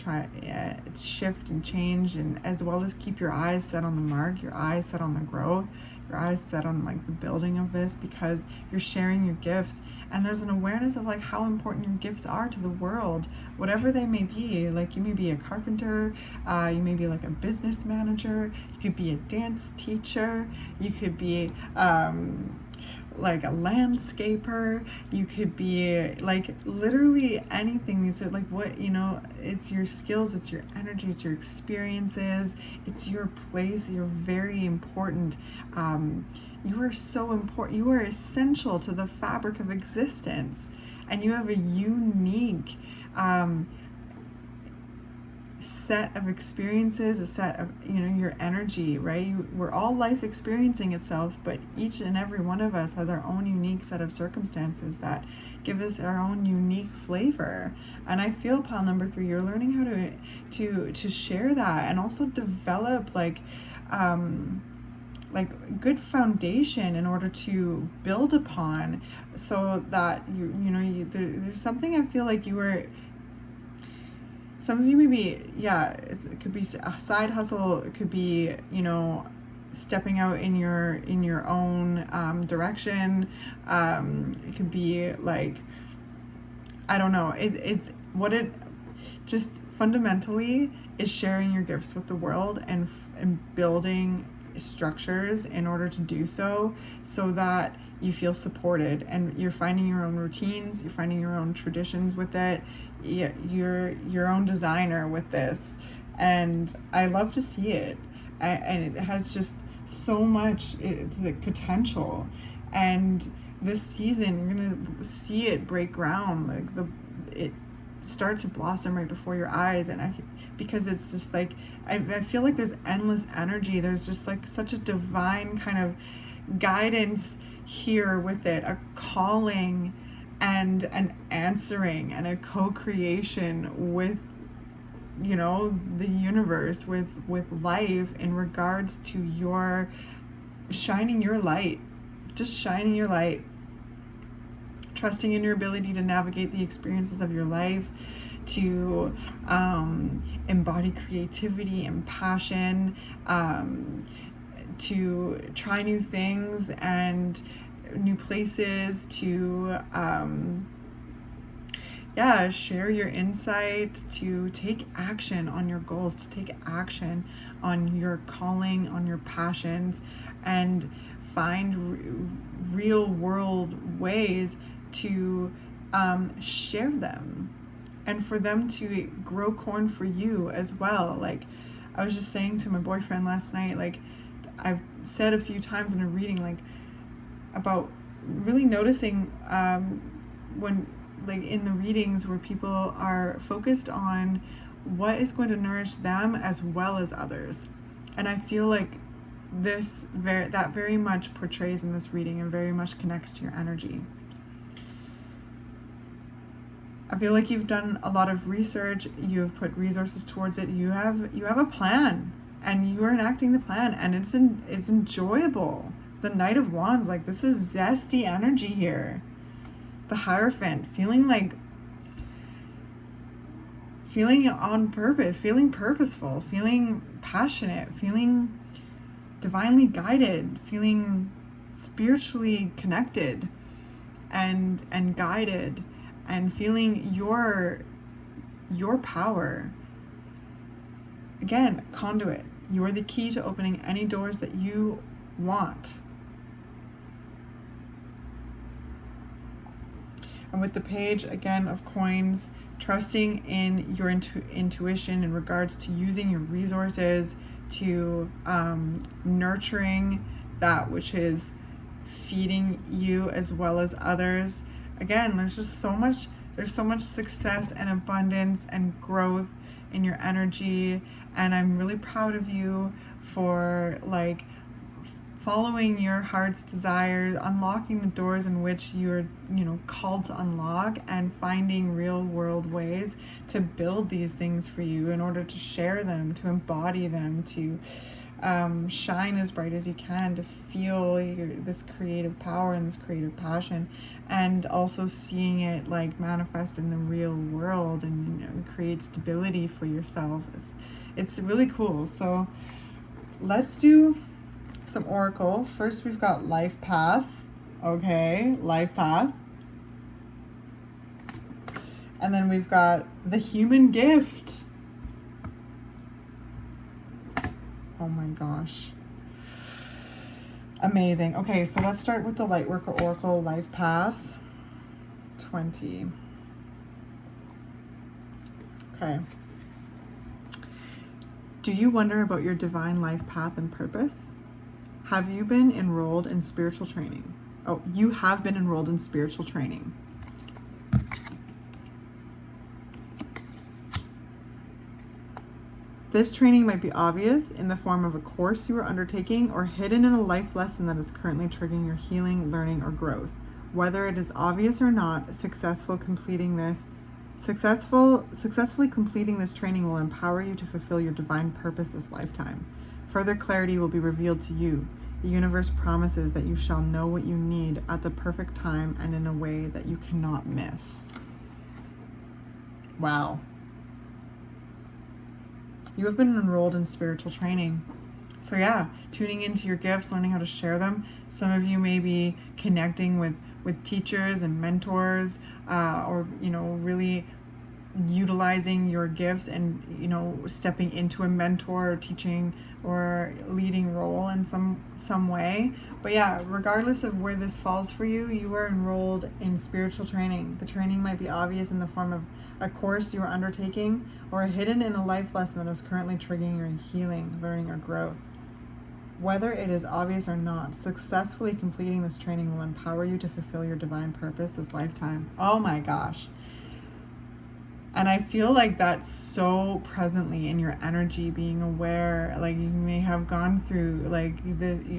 shift and change, and as well as keep your eyes set on the mark, your eyes set on the growth, your eyes set on like the building of this, because you're sharing your gifts, and there's an awareness of like how important your gifts are to the world, whatever they may be. Like you may be a carpenter, you may be like a business manager, you could be a dance teacher, you could be like a landscaper, you could be like literally anything. These are like it's your skills, it's your energy, it's your experiences, it's your place. You're very important. You are so important. You are essential to the fabric of existence, and you have a unique set of experiences, a set of your energy, right? We're all life experiencing itself, but each and every one of us has our own unique set of circumstances that give us our own unique flavor. And I feel, pile number 3, you're learning how to share that, and also develop like good foundation in order to build upon, so that there's something I feel like you were. Some of you maybe, it could be a side hustle. It could be, stepping out in your own direction. It could be like, I don't know. It's what it just fundamentally is sharing your gifts with the world, and building structures in order to do so that you feel supported, and you're finding your own routines, you're finding your own traditions with it. You're your own designer with this, and I love to see it. And it has just so much potential, and this season you're gonna see it break ground, like it start to blossom right before your eyes. And because it's just like I feel like there's endless energy. There's just like such a divine kind of guidance here with it, a calling and an answering and a co-creation with the universe, with life, in regards to your shining your light just shining your light, trusting in your ability to navigate the experiences of your life, to embody creativity and passion, to try new things and new places, to share your insight, to take action on your goals, to take action on your calling, on your passions, and find real world ways to share them, and for them to grow corn for you as well. Like I was just saying to my boyfriend last night, like I've said a few times in a reading, like about really noticing when, like in the readings where people are focused on what is going to nourish them as well as others. And I feel like that very much portrays in this reading and very much connects to your energy. I feel like you've done a lot of research, you've put resources towards it, you have a plan, and you are enacting the plan, and it's enjoyable. The Knight of Wands, like this is zesty energy here. The Hierophant, feeling on purpose, feeling purposeful, feeling passionate, feeling divinely guided, feeling spiritually connected and guided, and feeling your power. Again, conduit. You are the key to opening any doors that you want. And with the Page, again, of Coins, trusting in your intuition in regards to using your resources, to nurturing that which is feeding you as well as others. Again, there's so much success and abundance and growth in your energy, and I'm really proud of you for like following your heart's desires, unlocking the doors in which you're, called to unlock, and finding real world ways to build these things for you in order to share them, to embody them, to shine as bright as you can, to feel this creative power and this creative passion, and also seeing it like manifest in the real world and create stability for yourself. It's really cool. So let's do some oracle. First we've got life path. Okay, life path. And then we've got the human gift. Oh my gosh. Amazing. Okay, so let's start with the Lightworker Oracle Life Path 20. Okay. Do you wonder about your divine life path and purpose? Have you been enrolled in spiritual training? Oh, you have been enrolled in spiritual training. This training might be obvious in the form of a course you are undertaking, or hidden in a life lesson that is currently triggering your healing, learning, or growth. Whether it is obvious or not, successfully completing this training will empower you to fulfill your divine purpose this lifetime. Further clarity will be revealed to you. The universe promises that you shall know what you need at the perfect time and in a way that you cannot miss. Wow. You have been enrolled in spiritual training. So yeah, tuning into your gifts, learning how to share them. Some of you may be connecting with teachers and mentors, or, really utilizing your gifts and, stepping into a mentor or teaching or leading role in some way. But yeah, regardless of where this falls for you, you are enrolled in spiritual training. The training might be obvious in the form of a course you are undertaking, or hidden in a life lesson that is currently triggering your healing, learning, or growth. Whether it is obvious or not, successfully completing this training will empower you to fulfill your divine purpose this lifetime. Oh my gosh. And I feel like that's so presently in your energy, being aware, like you may have gone through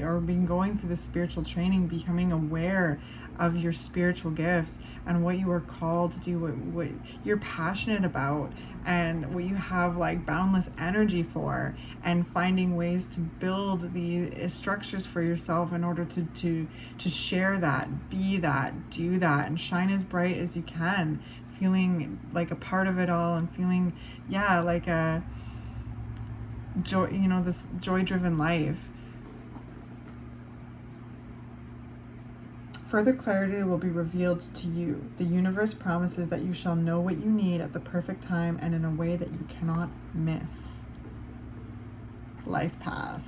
or been going through the spiritual training, becoming aware of your spiritual gifts and what you are called to do, what you're passionate about, and what you have like boundless energy for, and finding ways to build the structures for yourself in order to share that, be that, do that, and shine as bright as you can, feeling like a part of it all, and feeling like a joy, this joy-driven life. Further clarity will be revealed to you. The universe promises that you shall know what you need at the perfect time and in a way that you cannot miss. Life path.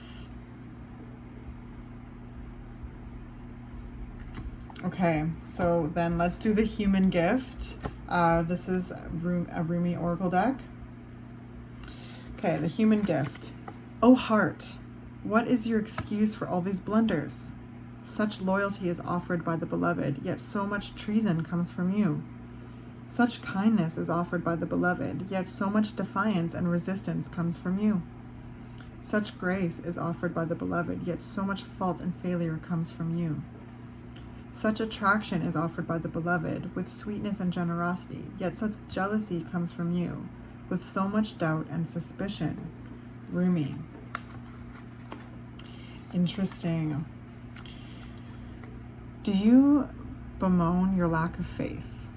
Okay, so then let's do the human gift. This is a Rumi Oracle deck. Okay, the human gift. Oh heart, what is your excuse for all these blunders? Such loyalty is offered by the beloved, yet so much treason comes from you. Such kindness is offered by the beloved, yet so much defiance and resistance comes from you. Such grace is offered by the beloved, yet so much fault and failure comes from you. Such attraction is offered by the beloved, with sweetness and generosity, yet such jealousy comes from you, with so much doubt and suspicion. Rumi. Interesting. Do you bemoan your lack of faith?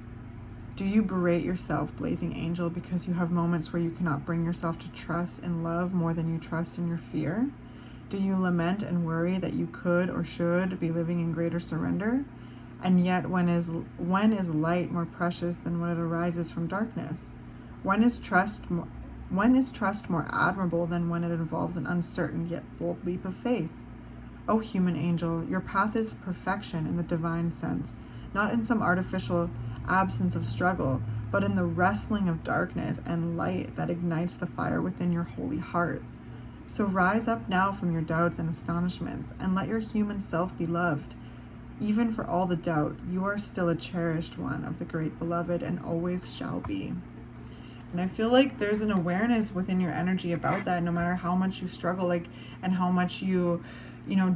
Do you berate yourself, blazing angel, because you have moments where you cannot bring yourself to trust in love more than you trust in your fear? Do you lament and worry that you could or should be living in greater surrender? And yet when is light more precious than when it arises from darkness? When is trust more admirable than when it involves an uncertain yet bold leap of faith? O human angel, your path is perfection in the divine sense, not in some artificial absence of struggle, but in the wrestling of darkness and light that ignites the fire within your holy heart. So rise up now from your doubts and astonishments, and let your human self be loved. Even for all the doubt, you are still a cherished one of the great beloved, and always shall be. And I feel like there's an awareness within your energy about that, no matter how much you struggle, and how much you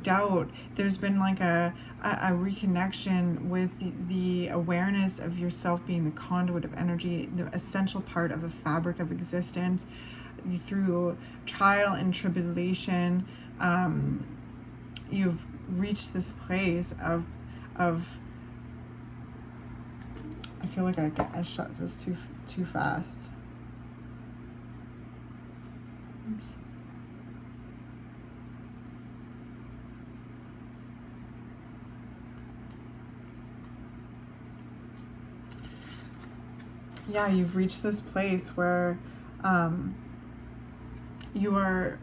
doubt. There's been like a reconnection with the awareness of yourself being the conduit of energy, the essential part of a fabric of existence. Through trial and tribulation, you've reached this place of I feel like I shut this too fast. Oops. Yeah, you've reached this place where you are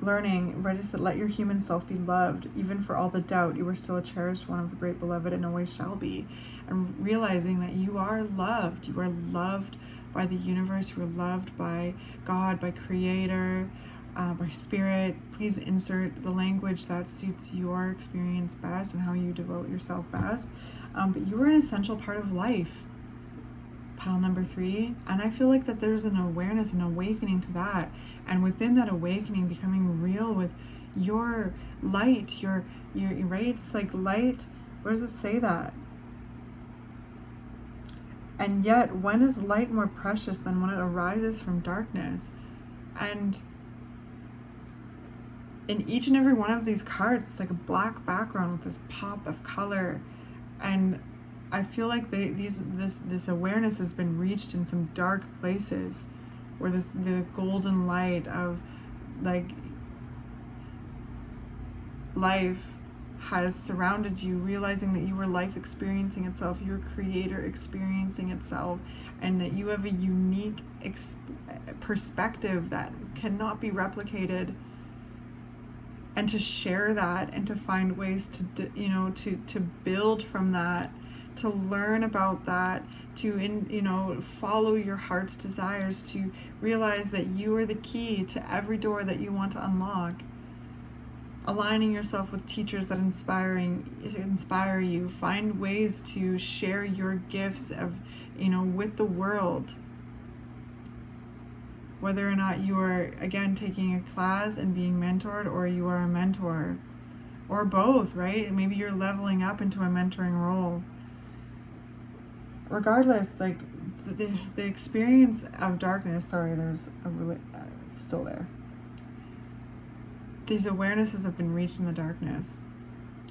learning, ready to let your human self be loved. Even for all the doubt, you are still a cherished one of the great beloved, and always shall be. And realizing that you are loved. You are loved by the universe. You are loved by God, by Creator, by Spirit. Please insert the language that suits your experience best and how you devote yourself best. But you are an essential part of life. Pile number 3, and I feel like that there's an awareness and awakening to that, and within that awakening, becoming real with your light, your right. It's like light. Where does it say that? And yet, when is light more precious than when it arises from darkness? And in each and every one of these cards, it's like a black background with this pop of color, and I feel like this awareness has been reached in some dark places, where the golden light of like life has surrounded you, realizing that you are life experiencing itself, your Creator experiencing itself, and that you have a unique perspective that cannot be replicated. And to share that, and to find ways to build from that, to learn about that, to follow your heart's desires, to realize that you are the key to every door that you want to unlock. Aligning yourself with teachers that inspire you. Find ways to share your gifts of with the world. whether or not you are, again, taking a class and being mentored, or you are a mentor, or both, right? Maybe you're leveling up into a mentoring role. Regardless, like the experience of darkness, sorry, there's a really, still there. These awarenesses have been reached in the darkness.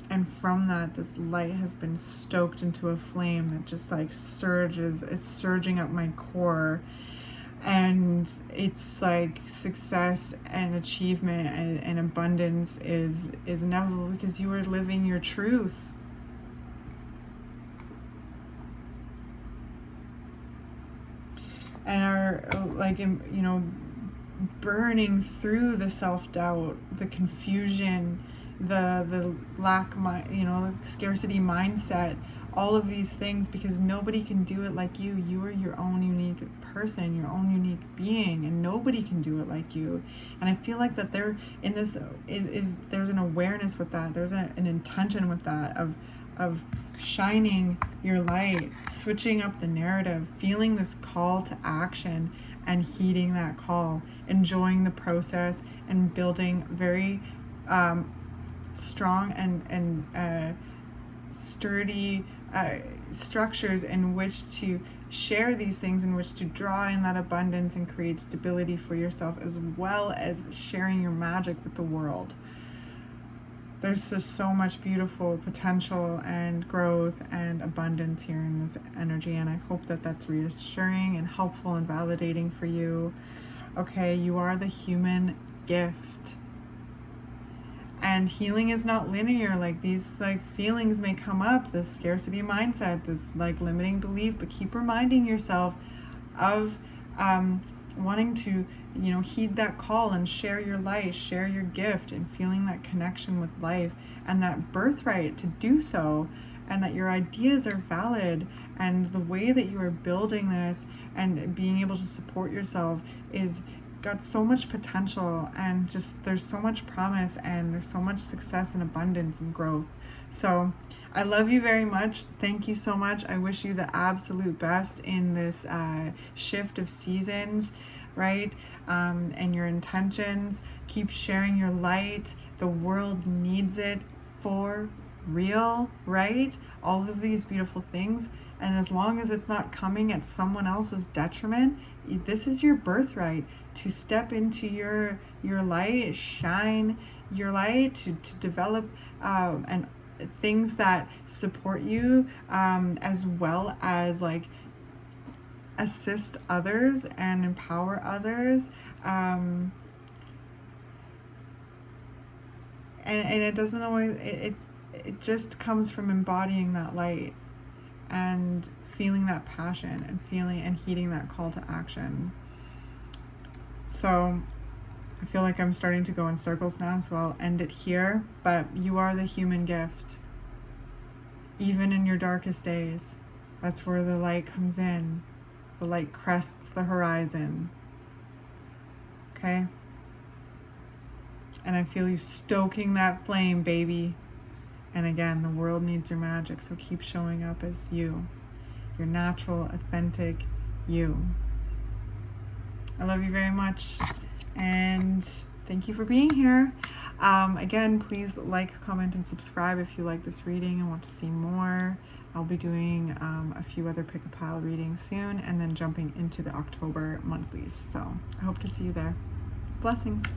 And from that, this light has been stoked into a flame that just like surges. It's surging up my core. And it's like success and achievement and abundance is inevitable because you are living your truth. And are like, you know, burning through the self-doubt, the confusion, the lack, you know, the scarcity mindset, all of these things, because nobody can do it like you. You are your own unique person, your own unique being, and nobody can do it like you. And I feel like that there in this is there's an awareness with that. There's an intention with that of shining your light, switching up the narrative, feeling this call to action and heeding that call, enjoying the process, and building very strong and sturdy structures in which to share these things, in which to draw in that abundance and create stability for yourself, as well as sharing your magic with the world. There's just so much beautiful potential and growth and abundance here in this energy, and I hope that that's reassuring and helpful and validating for you. Okay, you are the human gift. And healing is not linear. Like these like feelings may come up, this scarcity mindset, this like limiting belief, but keep reminding yourself of wanting to, you know, heed that call and share your light, share your gift, and feeling that connection with life and that birthright to do so, and that your ideas are valid, and the way that you are building this and being able to support yourself is got so much potential, and just there's so much promise, and there's so much success and abundance and growth. So I love you very much. Thank you so much. I wish you the absolute best in this shift of seasons, right? And your intentions. Keep sharing your light. The world needs it for real, right? All of these beautiful things. And as long as it's not coming at someone else's detriment, this is your birthright to step into your light, shine your light, to develop and things that support you, as well as like assist others and empower others. And it doesn't always, it just comes from embodying that light and feeling that passion and feeling and heeding that call to action. So I feel like I'm starting to go in circles now, so I'll end it here. But you are the human gift. Even in your darkest days, that's where the light comes in. The light crests the horizon. Okay? And I feel you stoking that flame, baby. And again, the world needs your magic, so keep showing up as you. Your natural, authentic you. I love you very much, and thank you for being here. Again, please like, comment, and subscribe if you like this reading and want to see more. I'll be doing a few other pick a pile readings soon, and then jumping into the October monthlies. So I hope to see you there. Blessings.